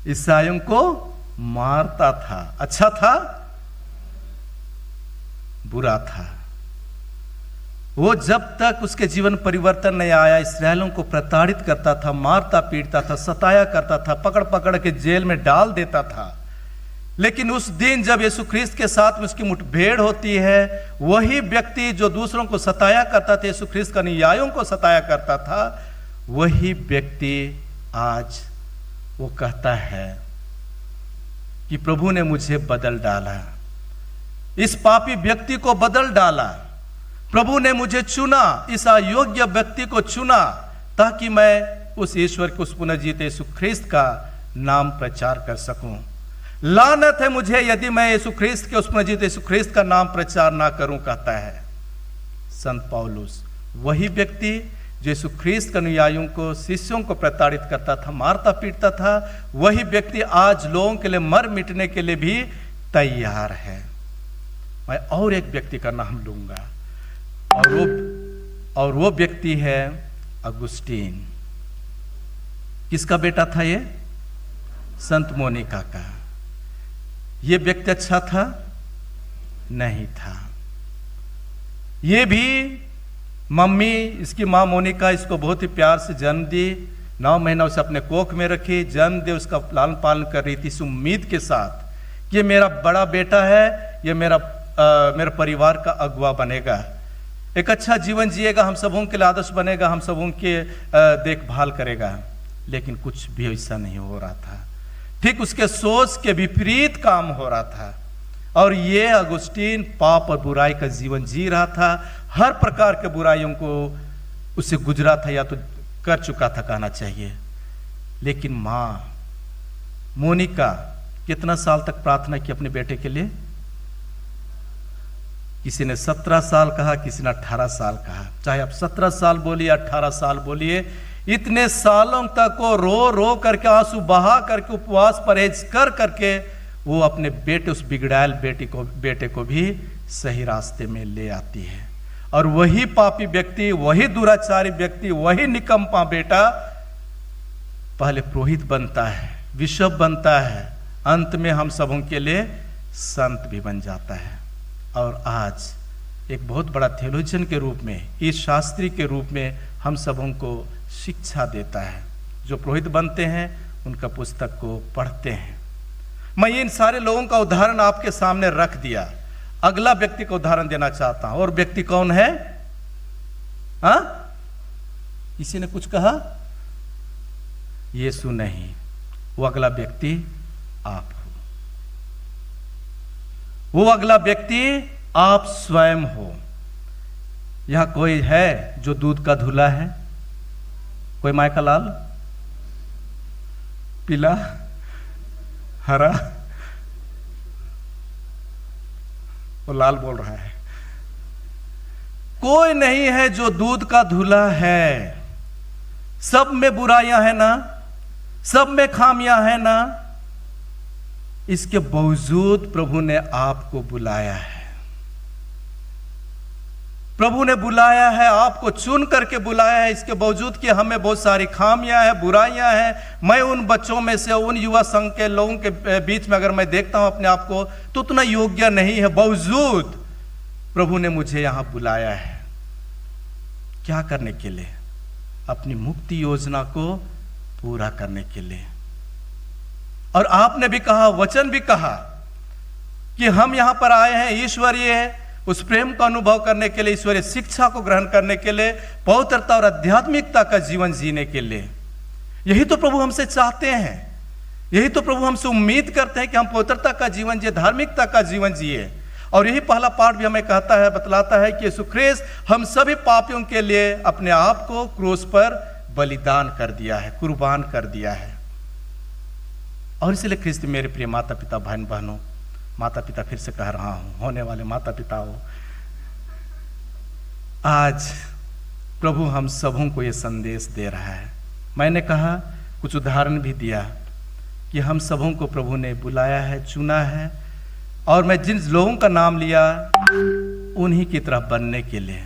[SPEAKER 6] ईसाइयों को मारता था। अच्छा था? बुरा था। वो जब तक उसके जीवन परिवर्तन नहीं आया, इस्राएलियों को प्रताड़ित करता था, मारता पीटता था, सताया करता था, पकड़ पकड़ के जेल में डाल देता था। लेकिन उस दिन जब यीशु ख्रीस्त के साथ में उसकी मुठभेड़ होती है, वही व्यक्ति जो दूसरों को सताया करता था, यीशु ख्रीस्त का अनुयायियों को सताया करता था, वही व्यक्ति आज वो कहता है कि प्रभु ने मुझे बदल डाला, इस पापी व्यक्ति को बदल डाला। प्रभु ने मुझे चुना, इस अयोग्य व्यक्ति को चुना, ताकि मैं उस ईश्वर के, उस पुनर्जीवित यीशु ख्रीस्त का नाम प्रचार कर सकूं। लानत है मुझे यदि मैं यीशु ख्रिस्त के उस पुनर्जीवित यीशु ख्रिस्त का नाम प्रचार ना करूं, कहता है संत पौलुस। वही व्यक्ति जो यीशु ख्रिस्त के अनुयायियों को, शिष्यों को प्रताड़ित करता था, मारता पीटता था, वही व्यक्ति आज लोगों के लिए मर मिटने के लिए भी तैयार है। मैं और एक व्यक्ति का नाम लूंगा और वो व्यक्ति है अगुस्टीन। किसका बेटा था ये? संत मोनिका का। ये व्यक्ति अच्छा था? नहीं था। ये भी मम्मी, इसकी माँ मोनिका इसको बहुत ही प्यार से जन्म दी, 9 महीना उसे अपने कोख में रखी, जन्म दे, उसका लालन पालन कर रही थी इस उम्मीद के साथ कि ये मेरा बड़ा बेटा है, ये मेरा परिवार का अगुआ बनेगा, एक अच्छा जीवन जिएगा, हम सबों के लिए आदर्श बनेगा, हम सबों के देखभाल करेगा। लेकिन कुछ भी ऐसा नहीं हो रहा था। ठीक उसके सोच के विपरीत काम हो रहा था। और ये अगुस्टीन पाप और बुराई का जीवन जी रहा था, हर प्रकार के बुराइयों को उससे गुजरा था, या तो कर चुका था कहना चाहिए। लेकिन माँ मोनिका कितना साल तक प्रार्थना की अपने बेटे के लिए? किसी ने 17 साल कहा, किसी ने 18 साल कहा। चाहे आप 17 साल बोलिए, 18 साल बोलिए, इतने सालों तक वो रो रो करके, आंसू बहा करके, उपवास परहेज कर करके वो अपने बेटे, उस बिगड़ायल बेटे को भी सही रास्ते में ले आती है। और वही पापी व्यक्ति, वही दुराचारी व्यक्ति, वही निकम्मा बेटा पहले पुरोहित बनता है, बिशप बनता है, अंत में हम सबों के लिए संत भी बन जाता है। और आज एक बहुत बड़ा थियोलॉजियन के रूप में, इस शास्त्री के रूप में हम सबों को शिक्षा देता है। जो पुरोहित बनते हैं उनका पुस्तक को पढ़ते हैं। मैं इन सारे लोगों का उदाहरण आपके सामने रख दिया। अगला व्यक्ति का उदाहरण देना चाहता हूं। और व्यक्ति कौन है? किसी ने कुछ कहा? यीशु नहीं, वो अगला व्यक्ति आप हो। वो अगला व्यक्ति आप स्वयं हो। यहां कोई है जो दूध का धुला है? कोई माय का लाल, पीला, हरा? वो लाल बोल रहा है। कोई नहीं है जो दूध का धुला है। सब में बुराइयां है ना, सब में खामियां है ना, इसके बावजूद प्रभु ने आपको बुलाया है। प्रभु ने बुलाया है, आपको चुन करके बुलाया है, इसके बावजूद कि हमें बहुत सारी खामियां हैं, बुराइयां हैं। मैं उन बच्चों में से, उन युवा संघ के लोगों के बीच में अगर मैं देखता हूं अपने आप को, तो उतना योग्य नहीं है। बावजूद प्रभु ने मुझे यहां बुलाया है। क्या करने के लिए? अपनी मुक्ति योजना को पूरा करने के लिए। और आपने भी कहा, वचन भी कहा कि हम यहां पर आए हैं ईश्वरीय उस प्रेम का अनुभव करने के लिए, ईश्वरीय शिक्षा को ग्रहण करने के लिए, पवित्रता और आध्यात्मिकता का जीवन जीने के लिए। यही तो प्रभु हमसे चाहते हैं, यही तो प्रभु हमसे उम्मीद करते हैं कि हम पवित्रता का जीवन जिए, धार्मिकता का जीवन जिए। और यही पहला पाठ भी हमें कहता है, बतलाता है कि यीशु ख्रिस्त हम सभी पापियों के लिए अपने आप को क्रूस पर बलिदान कर दिया है, कुर्बान कर दिया है। और इसलिए ख्रिस्त मेरे प्रिय माता पिता, भाई बहनों, माता पिता फिर से कह रहा हूं, होने वाले माता पिता हो, आज प्रभु हम सबों को यह संदेश दे रहा है। मैंने कहा, कुछ उदाहरण भी दिया कि हम सबों को प्रभु ने बुलाया है, चुना है। और मैं जिन लोगों का नाम लिया, उन्हीं की तरह बनने के लिए,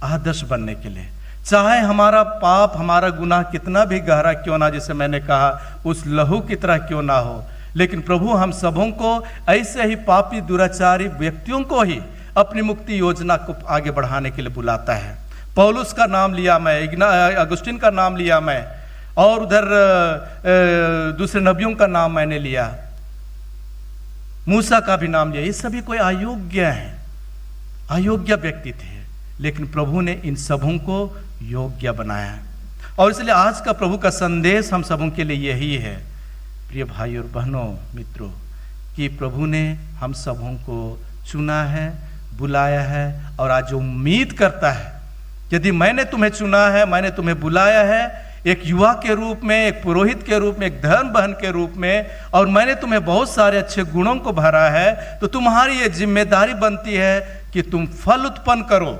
[SPEAKER 6] आदर्श बनने के लिए। चाहे हमारा पाप, हमारा गुनाह कितना भी गहरा क्यों ना, जैसे मैंने कहा, उस लहू की तरह क्यों ना हो, लेकिन प्रभु हम सबों को ऐसे ही पापी दुराचारी व्यक्तियों को ही अपनी मुक्ति योजना को आगे बढ़ाने के लिए बुलाता है। पौलुस का नाम लिया मैं, अगुस्टीन का नाम लिया मैं, और उधर दूसरे नबियों का नाम मैंने लिया, मूसा का भी नाम लिया। ये सभी कोई अयोग्य हैं, अयोग्य व्यक्ति थे, लेकिन प्रभु ने इन सबों को योग्य बनाया। और इसलिए आज का प्रभु का संदेश हम सबों के लिए यही है, प्रिय भाई और बहनों, मित्रों, कि प्रभु ने हम सबों को चुना है, बुलाया है, और आज उम्मीद करता है, यदि मैंने तुम्हें चुना है, मैंने तुम्हें बुलाया है, एक युवा के रूप में, एक पुरोहित के रूप में, एक धर्म बहन के रूप में, और मैंने तुम्हें बहुत सारे अच्छे गुणों को भरा है, तो तुम्हारी ये जिम्मेदारी बनती है कि तुम फल उत्पन्न करो।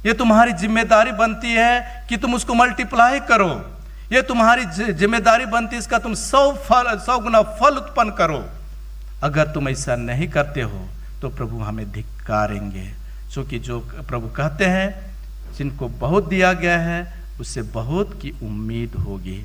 [SPEAKER 6] ये तुम्हारी जिम्मेदारी बनती है कि तुम उसको मल्टीप्लाई करो। ये तुम्हारी जिम्मेदारी बनती है इसका तुम 100 गुना फल उत्पन्न करो। अगर तुम ऐसा नहीं करते हो तो प्रभु हमें धिक्कारेंगे, क्योंकि जो प्रभु कहते हैं जिनको बहुत दिया गया है उससे बहुत की उम्मीद होगी।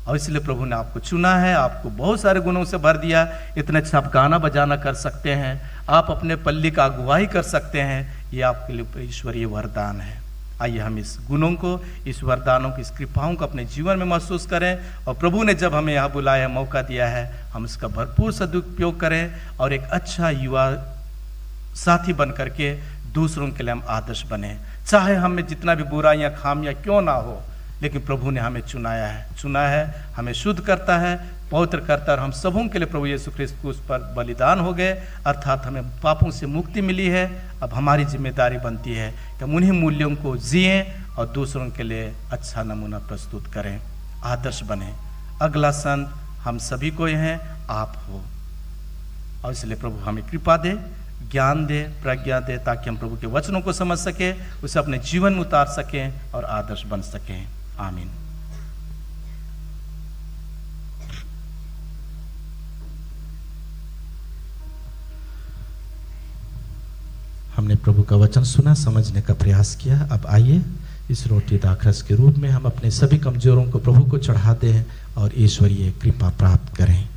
[SPEAKER 6] और इसलिए प्रभु ने आपको चुना है, आपको बहुत सारे गुणों से भर दिया। इतने अच्छा आप गाना बजाना कर सकते हैं, आप अपने पल्ली का अगुवाई कर सकते हैं। ये आपके लिए ईश्वरीय वरदान है। आइए हम इस गुणों को, इस वरदानों की, इस कृपाओं को अपने जीवन में महसूस करें, और प्रभु ने जब हमें यहाँ बुलाया, मौका दिया है, हम इसका भरपूर सदुपयोग करें और एक अच्छा युवा साथी बन करके दूसरों के लिए हम आदर्श बने। चाहे हमें जितना भी बुराइयाँ खामियाँ क्यों ना हो, लेकिन प्रभु ने हमें चुना है, हमें शुद्ध करता है, पवित्र करता है। और हम सबों के लिए प्रभु यीशु ख्रिस्त उस पर बलिदान हो गए, अर्थात हमें पापों से मुक्ति मिली है। अब हमारी जिम्मेदारी बनती है कि हम उन्हीं मूल्यों को जिएं और दूसरों के लिए अच्छा नमूना प्रस्तुत करें, आदर्श बने। अगला संत हम सभी को हैं, आप हो। और इसलिए प्रभु हमें कृपा दे, ज्ञान दे, प्रज्ञा दे, ताकि हम प्रभु के वचनों को समझ सकें, उसे अपने जीवन में उतार सकें और आदर्श बन सकें। आमीन।
[SPEAKER 2] हमने प्रभु का वचन सुना, समझने का प्रयास किया। अब आइए इस रोटी दाखरस के रूप में हम अपने सभी कमजोरों को प्रभु को चढ़ा दें और ईश्वरीय कृपा प्राप्त करें।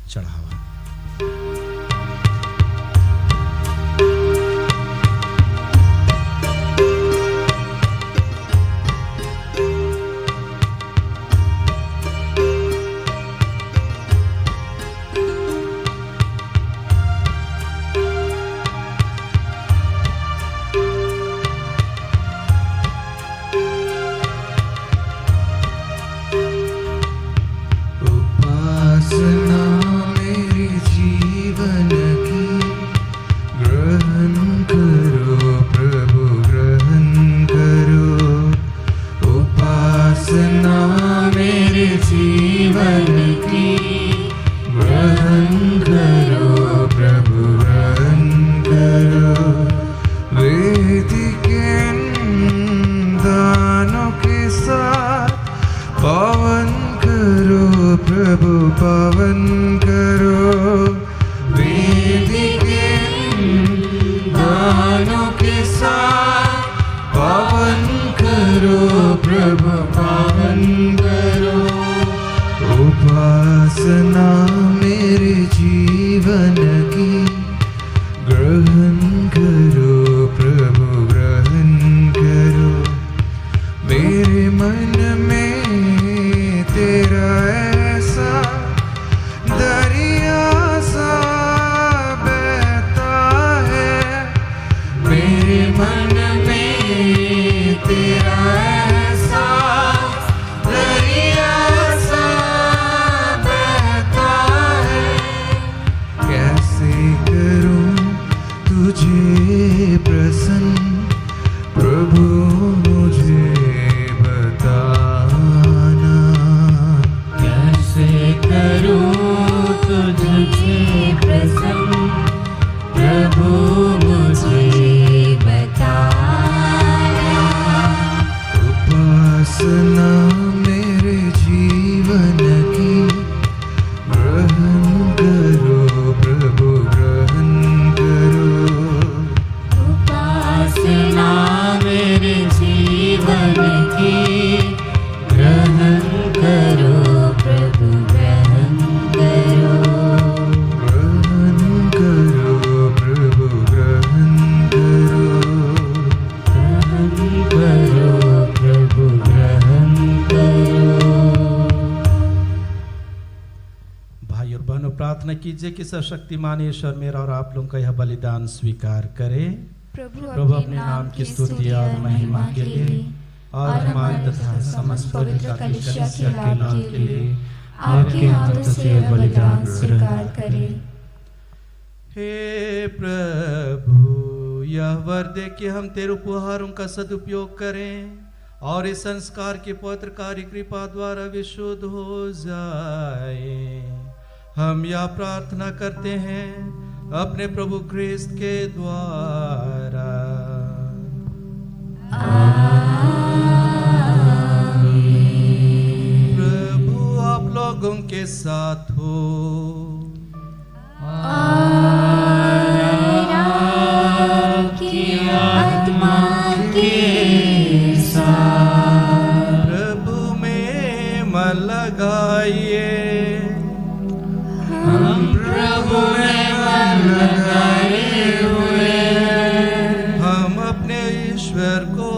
[SPEAKER 2] चढ़ावा। कीजिए कि सर्वशक्तिमान ईश्वर मेरा और आप लोगों का यह बलिदान स्वीकार करे। प्रभु अपने नाम की स्तुति और महिमा के लिए और हमारे तथा समस्त पवित्र कलीसिया के लाभ के लिए आपके हाथों से बलिदान स्वीकार करे। हे प्रभु, यह वर दे कि हम तेरे उपहारों का सदुपयोग करें और इस संस्कार की पवित्रकारी कृपा द्वारा विशुद्ध हो जाए। हम यह प्रार्थना करते हैं अपने प्रभु ख्रिस्त के द्वारा। प्रभु आप लोगों के साथ हो। प्रभु में मन लगाइए।
[SPEAKER 1] हम प्रभु में मन लगाए हुए हैं।
[SPEAKER 2] हम अपने ईश्वर को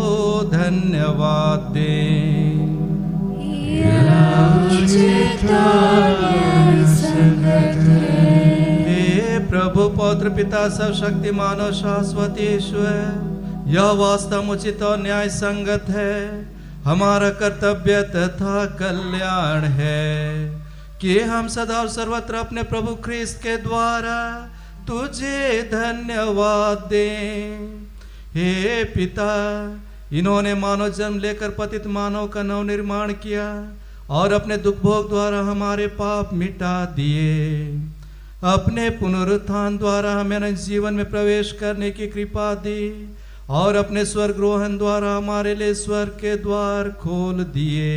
[SPEAKER 2] धन्यवाद दें। हे प्रभु पौत्र पिता सब शक्तिमान और शाश्वत ईश्वर, यह वास्तव उचित और न्याय संगत है, हमारा कर्तव्य तथा कल्याण है कि हम सदा और सर्वत्र अपने प्रभु ख्रिस्त के द्वारा तुझे धन्यवाद दें। हे पिता, इन्होंने मानव जन्म लेकर पतित मानव का नव निर्माण किया और अपने दुख भोग द्वारा हमारे पाप मिटा दिए। अपने पुनरुत्थान द्वारा हमें जीवन में प्रवेश करने की कृपा दी और अपने स्वर्गरोहण द्वारा हमारे लिए स्वर्ग के द्वार खोल दिए।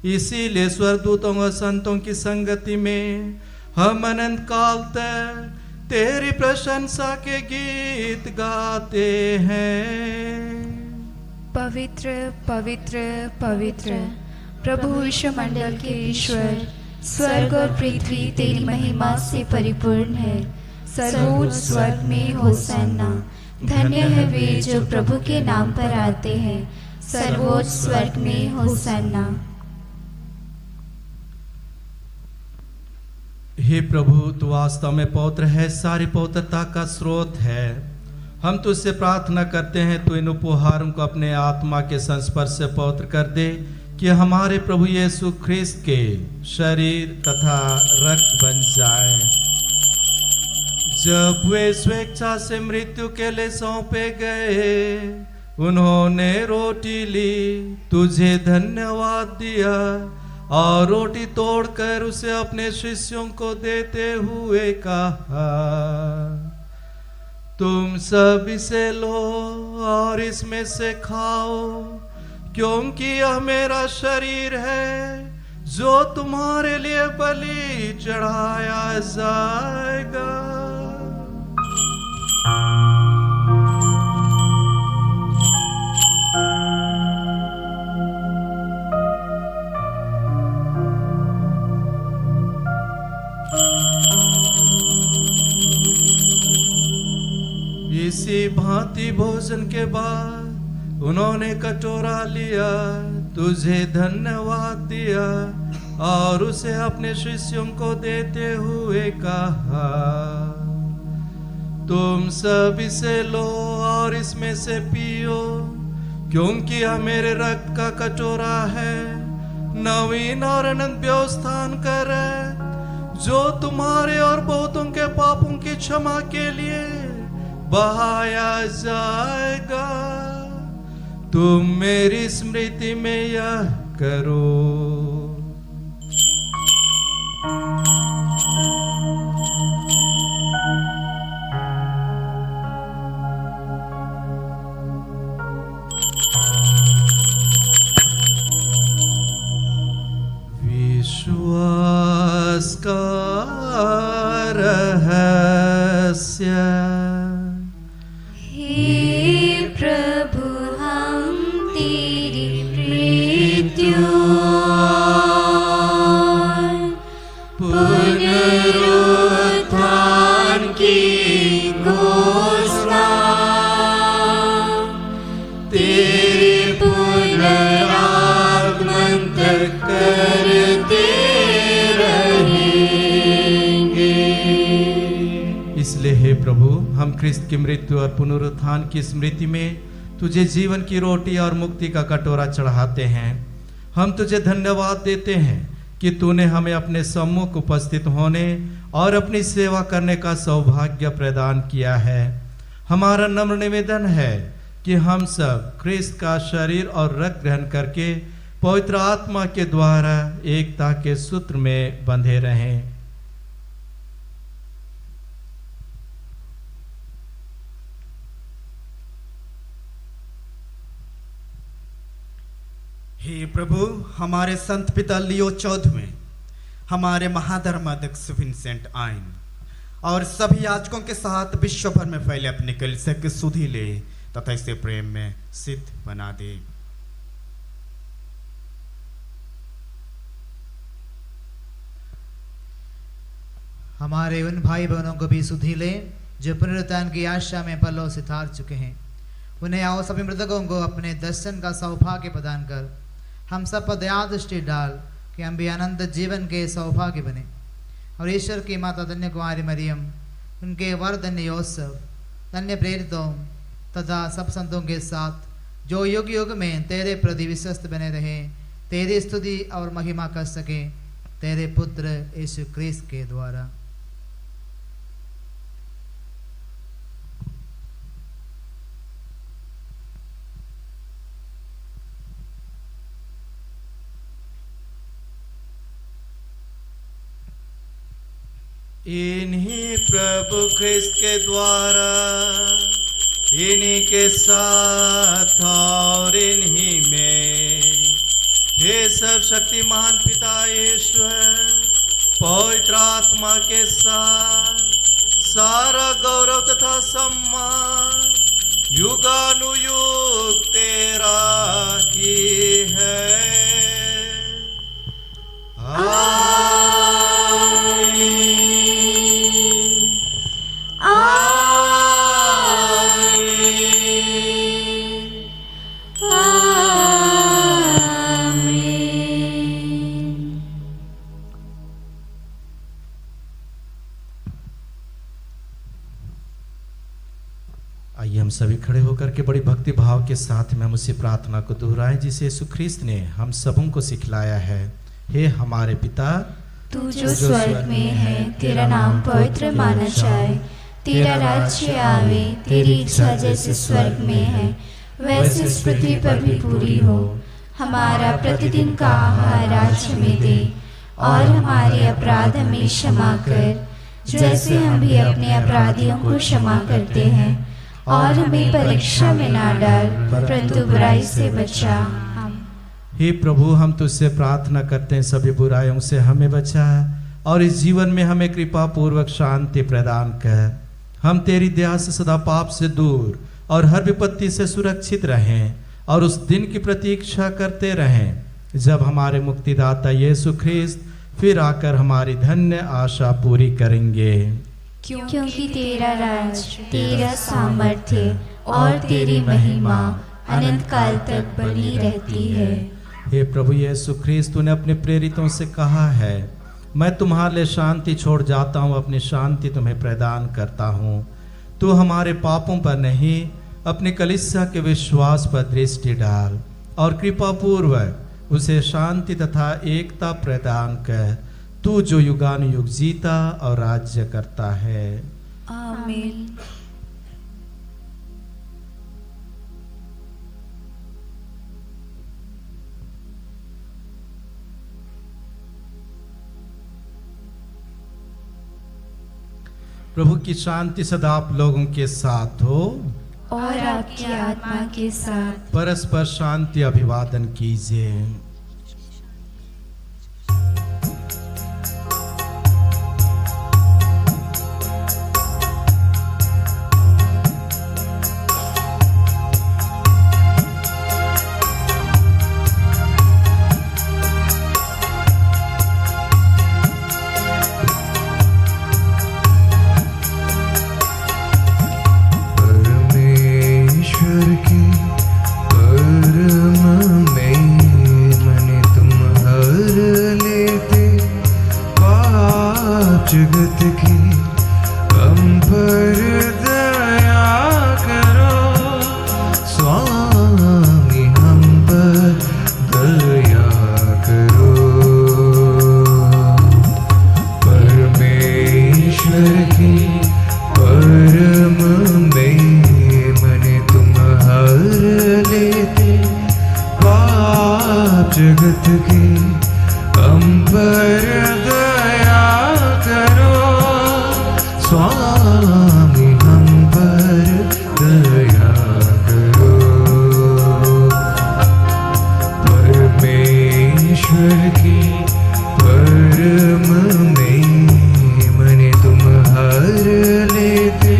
[SPEAKER 2] इसीलिए स्वर्गदूतों और संतों की संगति में हम अनंत काल तक तेरी प्रशंसा के गीत गाते हैं।
[SPEAKER 3] पवित्र पवित्र पवित्र प्रभु विश्वमंडल के ईश्वर, स्वर्ग और पृथ्वी तेरी महिमा से परिपूर्ण है। सर्वोच्च स्वर्ग में होसन्ना। धन्य है वे जो प्रभु के नाम पर आते हैं। सर्वोच्च स्वर्ग में होसन्ना।
[SPEAKER 2] हे प्रभु, तू वास्तव में पवित्र है, सारी पवित्रता का स्रोत है। हम तुझसे प्रार्थना करते हैं तू इन उपहारों को अपने आत्मा के संस्पर्श से पवित्र कर दे कि हमारे प्रभु यीशु ख्रिस्त के शरीर तथा रक्त बन जाए। जब वे स्वेच्छा से मृत्यु के लिए सौंपे गए, उन्होंने रोटी ली, तुझे धन्यवाद दिया और रोटी तोड़कर उसे अपने शिष्यों को देते हुए कहा, तुम सब इसे लो और इसमें से खाओ, क्योंकि यह मेरा शरीर है जो तुम्हारे लिए बलि चढ़ाया जाएगा। इसी भांति भोजन के बाद उन्होंने कटोरा लिया, तुझे धन्यवाद दिया और उसे अपने शिष्यों को देते हुए कहा, तुम सब इसे लो और इसमें से पियो, क्योंकि यह मेरे रक्त का कटोरा है, नवीन और अनंत व्यवस्थान करे, जो तुम्हारे और बहुतों के पापों की क्षमा के लिए बहाया जाएगा। तुम मेरी स्मृति में यह करो। विश्वास का रहस्य।
[SPEAKER 3] हे प्रभु, हम तेरी मृत्यु पुनरुत्थान की घोषणा तेरे पुनरागमन तक करते रहेंगे।
[SPEAKER 2] इसलिए हे प्रभु, हम ख्रिस्त की मृत्यु और पुनरुत्थान की स्मृति में तुझे जीवन की रोटी और मुक्ति का कटोरा चढ़ाते हैं। हम तुझे धन्यवाद देते हैं कि तूने हमें अपने सम्मुख उपस्थित होने और अपनी सेवा करने का सौभाग्य प्रदान किया है। हमारा नम्र निवेदन है कि हम सब क्रिस्त का शरीर और रक्त ग्रहण करके पवित्र आत्मा के द्वारा एकता के सूत्र में बंधे रहें।
[SPEAKER 5] हे प्रभु, हमारे संत पिता लियो 14वें, हमारे महाधर्माध्यक्ष विंसेंट आइन और सभी याजकों के साथ विश्व भर में फैले अपने कलीसिया की सुधि ले तथा इसे प्रेम में सिद्ध बना दे।
[SPEAKER 7] हमारे उन भाई बहनों को भी सुधि ले जो पुनरुत्थान की आशा में पलों से तार चुके हैं। उन्हें आओ सभी मृतकों को अपने दर्शन का सौभाग्य प्रदान कर हम सब पर दया दृष्टि डाल कि हम भी अनंत जीवन के सौभाग्य बने। और ईश्वर की माता धन्य कुमारी मरियम, उनके वर धन्य योसेफ, धन्य प्रेरितों तथा सब संतों के साथ जो युग युग में तेरे प्रति विश्वस्त बने रहे, तेरी स्तुति और महिमा कर सके, तेरे पुत्र यीशु क्रिस्त के द्वारा।
[SPEAKER 2] इन्हीं प्रभु क्रिस्त के द्वारा, इन्हीं के साथ और इन्हीं में, हे सर्वशक्तिमान पिता ईश्वर, पवित्र आत्मा के साथ सारा गौरव तथा सम्मान युगानुयुग तेरा ही है। आइए हम सभी खड़े होकर के बड़ी भक्ति भाव के साथ में हम उसी प्रार्थना को दोहराएं जिसे यीशु ख्रिस्त ने हम सबों को सिखलाया है। हे हमारे पिता,
[SPEAKER 3] तू जो स्वर्ग में है, तेरा नाम पवित्र माना जाए, तेरा राज्य आवे, तेरी इच्छा जैसे स्वर्ग में है वैसे इस पृथ्वी पर भी पूरी हो। हमारा प्रतिदिन का आहार आज हमें दे और हमारे अपराध हमें क्षमा कर जैसे हम भी अपने अपराधियों को क्षमा करते हैं, और हमें परीक्षा में ना डाल परंतु बुराई से बचा।
[SPEAKER 2] हे प्रभु, हम तुझसे प्रार्थना करते हैं सभी बुराइयों से हमें बचा और इस जीवन में हमें कृपा पूर्वक शांति प्रदान कर। हम तेरी दया से सदा पाप से दूर और हर विपत्ति से सुरक्षित रहें और उस दिन की प्रतीक्षा करते रहें जब हमारे मुक्तिदाता यीशु ख्रिस्त फिर आकर हमारी धन्य आशा पूरी करेंगे।
[SPEAKER 3] क्योंकि तेरा राज, तेरा सामर्थ्य और तेरी महिमा अनंत काल तक बनी रहती है।
[SPEAKER 2] हे प्रभु यीशु ख्रिस्त, तूने अपने प्रेरितों से कहा है, मैं तुम्हारे लिए शांति छोड़ जाता हूँ, अपनी शांति तुम्हें प्रदान करता हूँ। तू हमारे पापों पर नहीं, अपने कलीसिया के विश्वास पर दृष्टि डाल और कृपा पूर्वक उसे शांति तथा एकता प्रदान कर, तू जो युगानुयुग जीता और राज्य करता है।
[SPEAKER 3] आमीन।
[SPEAKER 2] प्रभु की शांति सदा आप लोगों के साथ हो
[SPEAKER 3] और आपकी आत्मा के साथ।
[SPEAKER 2] परस्पर शांति अभिवादन कीजिए।
[SPEAKER 1] परमेश्वर की परम महिमा जगत की हम पर दया करो, स्वामी हम पर दया करो। परमेश्वर की परम में मने तुम हर लेते,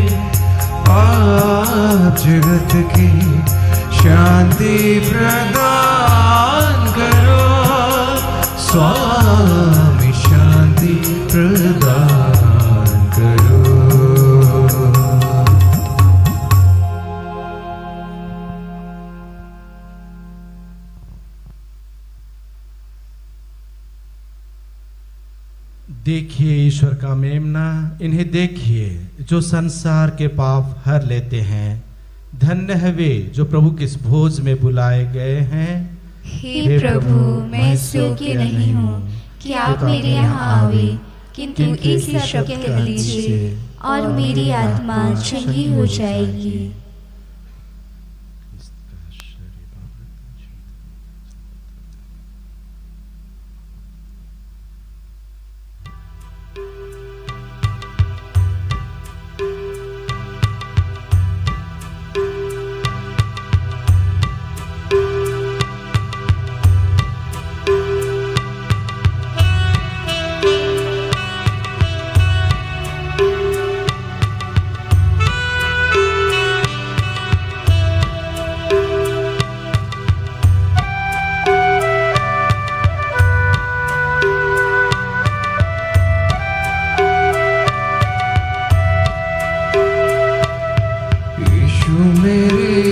[SPEAKER 1] आप जगत की शांति प्रदान करो, स्वामी शांति प्रदान करो।
[SPEAKER 2] देखिए ईश्वर का मेमना, इन्हें देखिए जो संसार के पाप हर लेते हैं। धन्य है वे जो प्रभु के इस भोज में बुलाए गए हैं।
[SPEAKER 3] हे प्रभु, मैं इस योग्य नहीं हूँ कि आप मेरे यहाँ आवे, किंतु एक ही शब्द कह दीजिए और मेरी आत्मा चंगी हो जाएगी।
[SPEAKER 1] यीशु मेरे,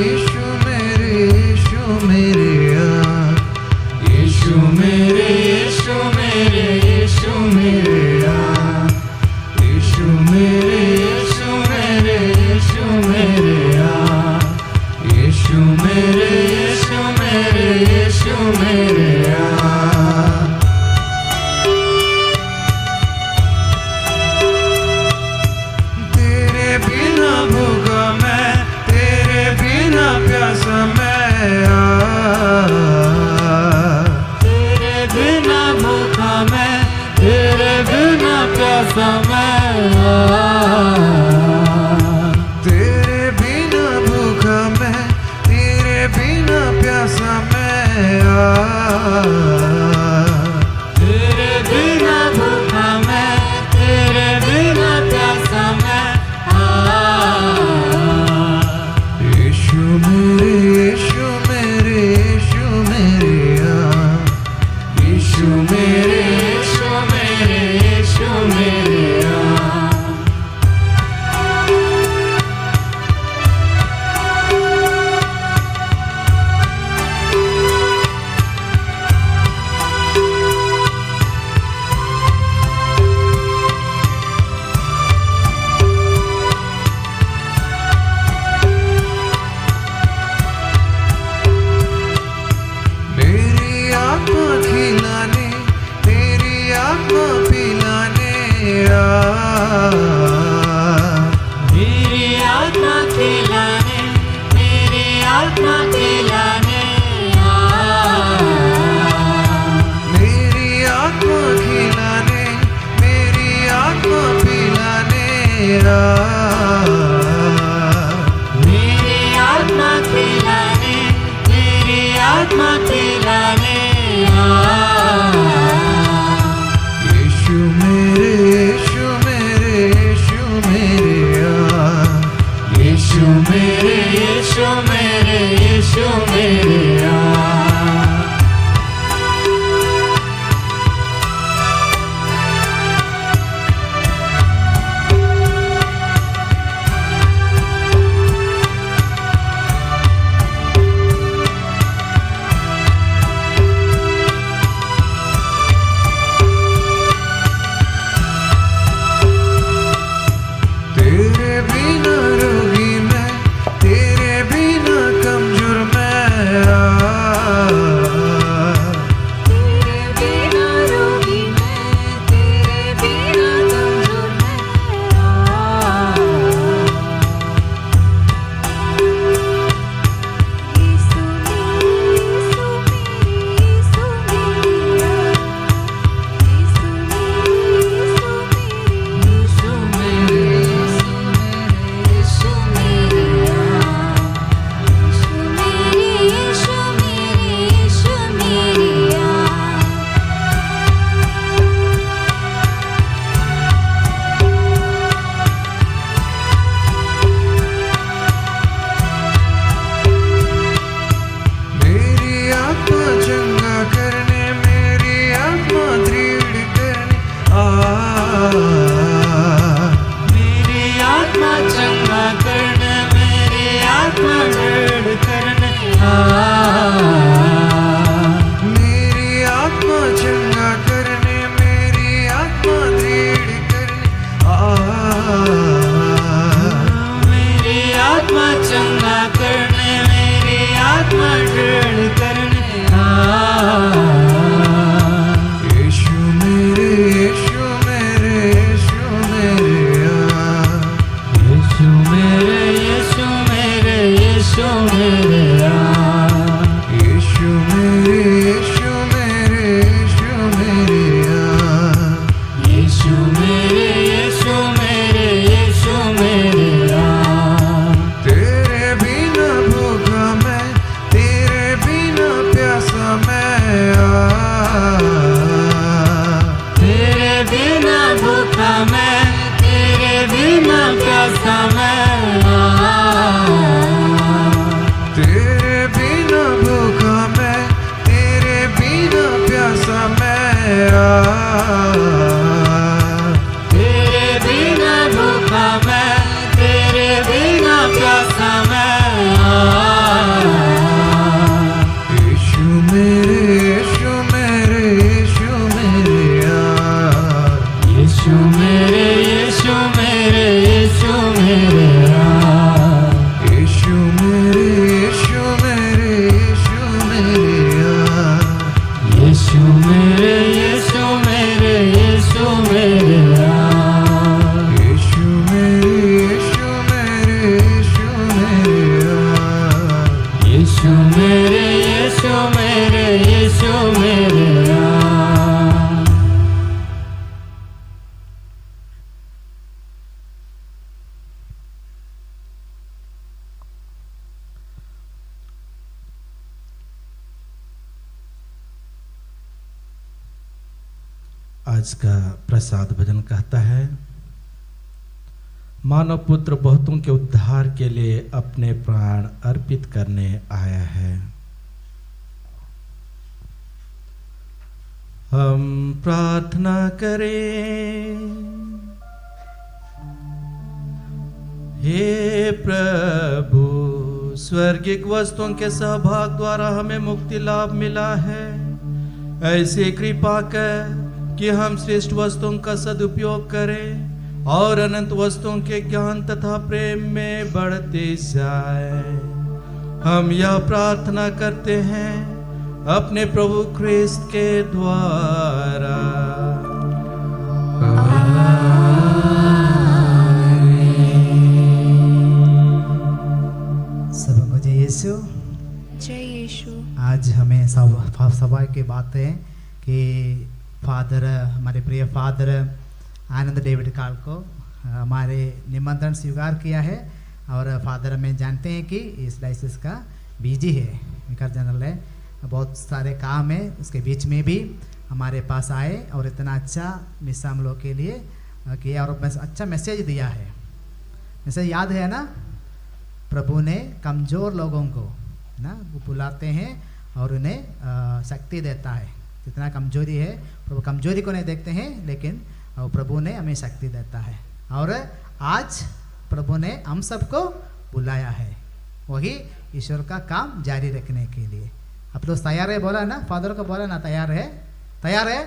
[SPEAKER 1] यीशु मेरे, यीशु तेरे बिना भूखा मैं, तेरे बिना प्यासा मैं, तेरे बिना भूखा मैं, तेरे बिना प्यासा मैं, तेरे बिना भूखा मैं, तेरे बिना प्यासा मैं, यीशु मेरे, यीशु मेरे, यीशु मेरे यार, यीशु मेरे, यीशु मेरे, यीशु मेरे यार, यीशु मेरे, यीशु मेरे, यीशु मेरे यार, यीशु मेरे, यीशु मेरे, यीशु मेरे यार, यीशु मेरे, यीशु मेरे, यीशु मेरे यार, यीशु मेरे, यीशु मेरे, यीशु मेरे यार।
[SPEAKER 2] आज का प्रसाद भजन कहता है, मानव पुत्र बहुतों के उद्धार के लिए अपने प्राण अर्पित करने आया है। हम प्रार्थना करें। हे प्रभु, स्वर्गिक वस्तुओं के सहभाग द्वारा हमें मुक्ति लाभ मिला है। ऐसी कृपा कर कि हम श्रेष्ठ वस्तुओं का सदुपयोग करें और अनंत वस्तुओं के ज्ञान तथा प्रेम में बढ़ते जाए। हम यह प्रार्थना करते हैं अपने प्रभु ख्रिस्त के द्वारा।
[SPEAKER 7] सबको जय यीशु।
[SPEAKER 3] जय यीशु।
[SPEAKER 7] आज हमें सभा की बात है कि फादर, हमारे प्रिय फादर आनंद डेविड काल को हमारे निमंत्रण स्वीकार किया है। और फादर हमें जानते हैं कि इस डायसिस का बिजी है, विकार जनरल है, बहुत सारे काम है, उसके बीच में भी हमारे पास आए और इतना अच्छा मिसा हम लोग के लिए किया और अच्छा मैसेज दिया है। मैसेज याद है ना, प्रभु ने कमज़ोर लोगों को ना बुलाते हैं और उन्हें शक्ति देता है। जितना कमजोरी है, प्रभु कमजोरी को नहीं देखते हैं, लेकिन प्रभु ने हमें शक्ति देता है। और आज प्रभु ने हम सबको बुलाया है, वही ईश्वर का काम जारी रखने के लिए। आप लोग तैयार है? बोला ना, फादर को बोला ना, तैयार है? तैयार है?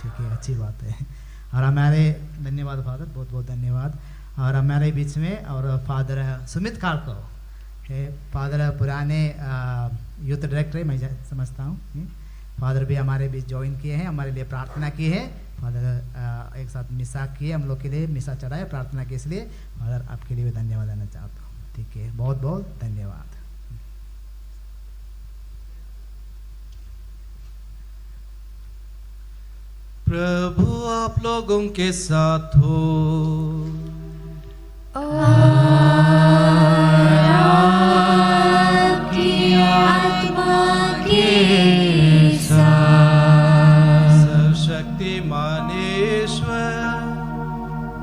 [SPEAKER 7] ठीक है, अच्छी बात है। और हमारे धन्यवाद फादर, बहुत बहुत धन्यवाद। और हमारे बीच में और फादर सुमित काल को, फादर पुराने यूथ डायरेक्टर मैं समझता हूँ, फादर भी हमारे बीच ज्वाइन किए हैं, हमारे लिए प्रार्थना की है। फादर एक साथ मिसा किए, हम लोग के लिए मिसा चढ़ाए, प्रार्थना की, इसलिए फादर आपके लिए भी धन्यवाद देना चाहता हूँ। ठीक है, बहुत बहुत धन्यवाद।
[SPEAKER 2] प्रभु आप लोगों के साथ हो। सर्वशक्तिमान ईश्वर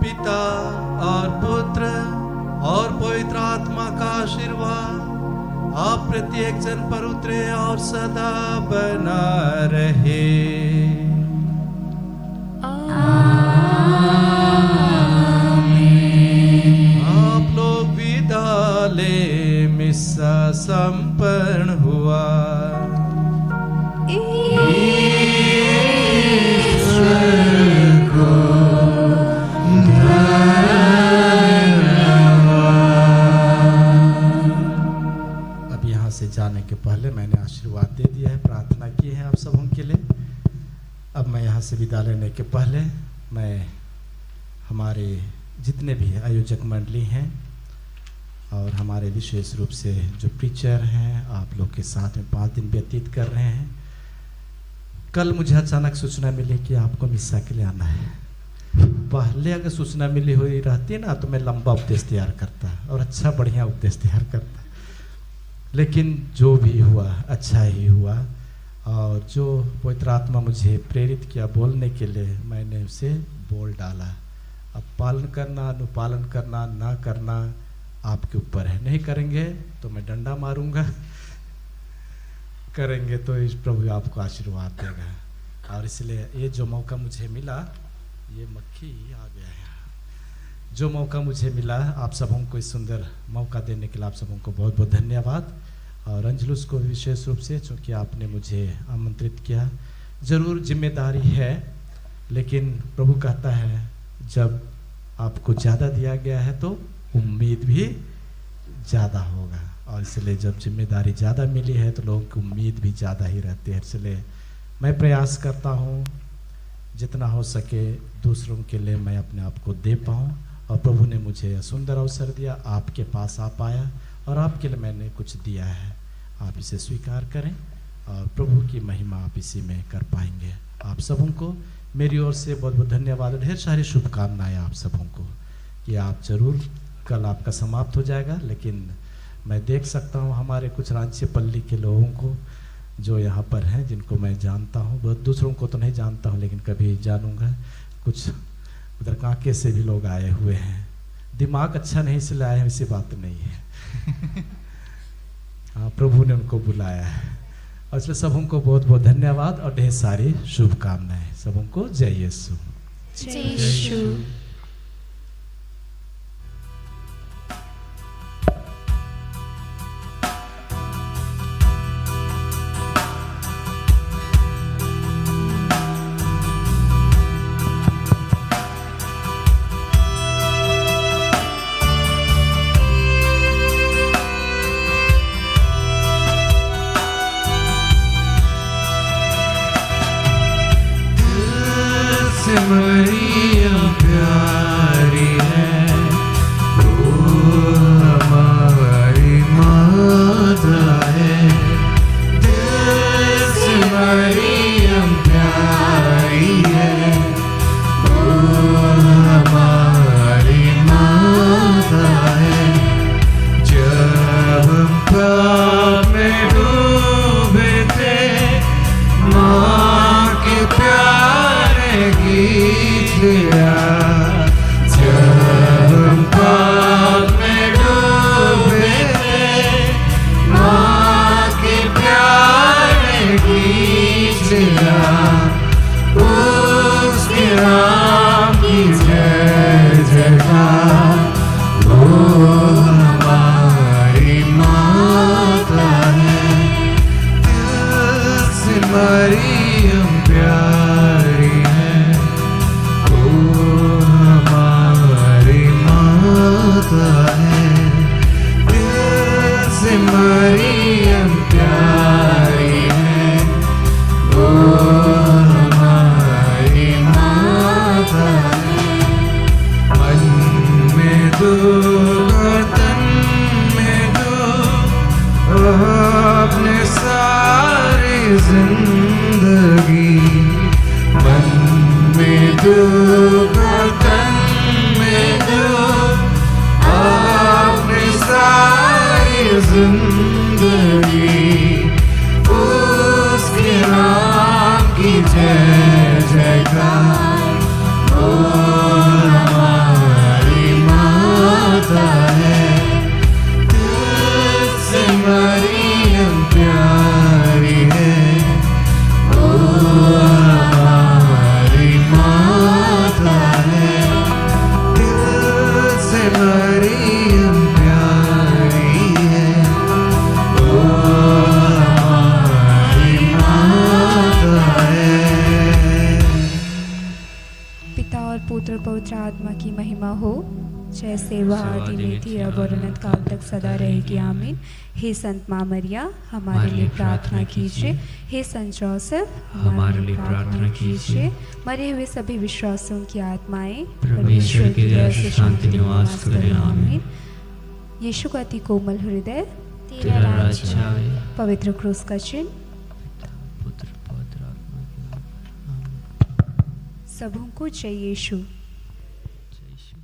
[SPEAKER 2] पिता और पुत्र और पवित्र आत्मा का आशीर्वाद आप प्रत्येक जन पर उतरे और सदा बना रहे। आप लोग विदा ले, मिसा संपन्न हुआ। अब यहाँ से जाने के पहले मैंने आशीर्वाद दे दिया है, प्रार्थना की है आप सबों के लिए। अब मैं यहाँ से विदा लेने के पहले मैं हमारे जितने भी आयोजक मंडली हैं और हमारे विशेष रूप से जो प्रीचर हैं, आप लोग के साथ में 5 दिन व्यतीत कर रहे हैं। कल मुझे अचानक सूचना मिली कि आपको मिसा के लिए आना है। पहले अगर सूचना मिली हुई रहती ना तो मैं लंबा उपदेश तैयार करता और अच्छा बढ़िया उपदेश तैयार करता, लेकिन जो भी हुआ अच्छा ही हुआ। और जो पवित्र आत्मा मुझे प्रेरित किया बोलने के लिए मैंने उसे बोल डाला। अब पालन करना, अनुपालन करना, ना करना आपके ऊपर है। नहीं करेंगे तो मैं डंडा मारूंगा, करेंगे तो इस प्रभु आपको आशीर्वाद देगा। और इसलिए ये जो मौका मुझे मिला, ये मक्खी आ गया है, जो मौका मुझे मिला आप सबों को इस सुंदर मौका देने के लिए आप सबों को बहुत बहुत धन्यवाद। और अंजलुस को विशेष रूप से, चूँकि आपने मुझे आमंत्रित किया। ज़रूर जिम्मेदारी है, लेकिन प्रभु कहता है जब आपको ज़्यादा दिया गया है तो उम्मीद भी ज़्यादा होगा। और इसलिए जब जिम्मेदारी ज़्यादा मिली है तो लोगों की उम्मीद भी ज़्यादा ही रहती है। इसलिए मैं प्रयास करता हूँ जितना हो सके दूसरों के लिए मैं अपने आप को दे पाऊँ। और प्रभु ने मुझे यह सुंदर अवसर दिया, आपके पास आ पाया और आपके लिए मैंने कुछ दिया है। आप इसे स्वीकार करें और प्रभु की महिमा आप इसी में कर पाएंगे। आप सबों को मेरी ओर से बहुत बहुत धन्यवाद, ढेर सारी शुभकामनाएं आप सबों को कि आप जरूर, कल आपका समाप्त हो जाएगा, लेकिन मैं देख सकता हूँ हमारे कुछ रांची पल्ली के लोगों को जो यहाँ पर हैं, जिनको मैं जानता हूँ, बहुत दूसरों को तो नहीं जानता हूँ लेकिन कभी जानूँगा। कुछ उधर कांके से भी लोग आए हुए हैं, दिमाग अच्छा नहीं इसलिए आए हैं, ऐसी बात नहीं है। हाँ, प्रभु ने उनको बुलाया है। और इसलिए सबों को बहुत बहुत धन्यवाद और ढेर सारी शुभकामनाएं। सबों को जय यीशु।
[SPEAKER 3] जय यीशु।
[SPEAKER 1] मरियम प्यारी है, वो हमारी माता है। दिल से मरियम प्यारी है, वो हमारी माता है। जब हम पाप में डूबे थे, माँ के प्यारे गीत लिया। जब हम पाप में डूबे थे, माँ के प्यारे गीत लिया। उसके नाम की जय जयकार, वो हमारी माता है। दिल से मरियम प्यारी है, वो हमारी माता है। दिल से मरियम प्यारी है, वो हमारी माता है। मन में दुख और तन में दुख, अपने सारी जिंदगी। मन में दुख और तन में दुख, अपने सारी जिंदगी। उसके नाम की जय जयकार, वो हमारी माता है। दिल से मरियम प्यारी है, वो हमारी माता है। दिल से मरियम प्यारी है, वो हमारी माता है।
[SPEAKER 3] पिता और पुत्र और पवित्र आत्मा की महिमा हो, जैसे वह आदि में थी अब और अनंत काल तक सदा रहेगी। आमीन। हे संत माँ मरिया, हमारे लिए प्रार्थना कीजिए। हे संत जोसेफ, हमारे लिए प्रार्थना कीजिए। मरे हुए सभी विश्वासों की आत्माएं
[SPEAKER 1] परमेश्वर की दया से शांति निवास करें। आमीन।
[SPEAKER 3] यीशु का अति कोमल हृदय,
[SPEAKER 1] तेरा राज्य आए,
[SPEAKER 3] पवित्र क्रूस का चिन्ह,
[SPEAKER 1] पुत्र पवित्र आत्मा की।
[SPEAKER 3] सबों को जय यीशु।
[SPEAKER 1] जय यीशु।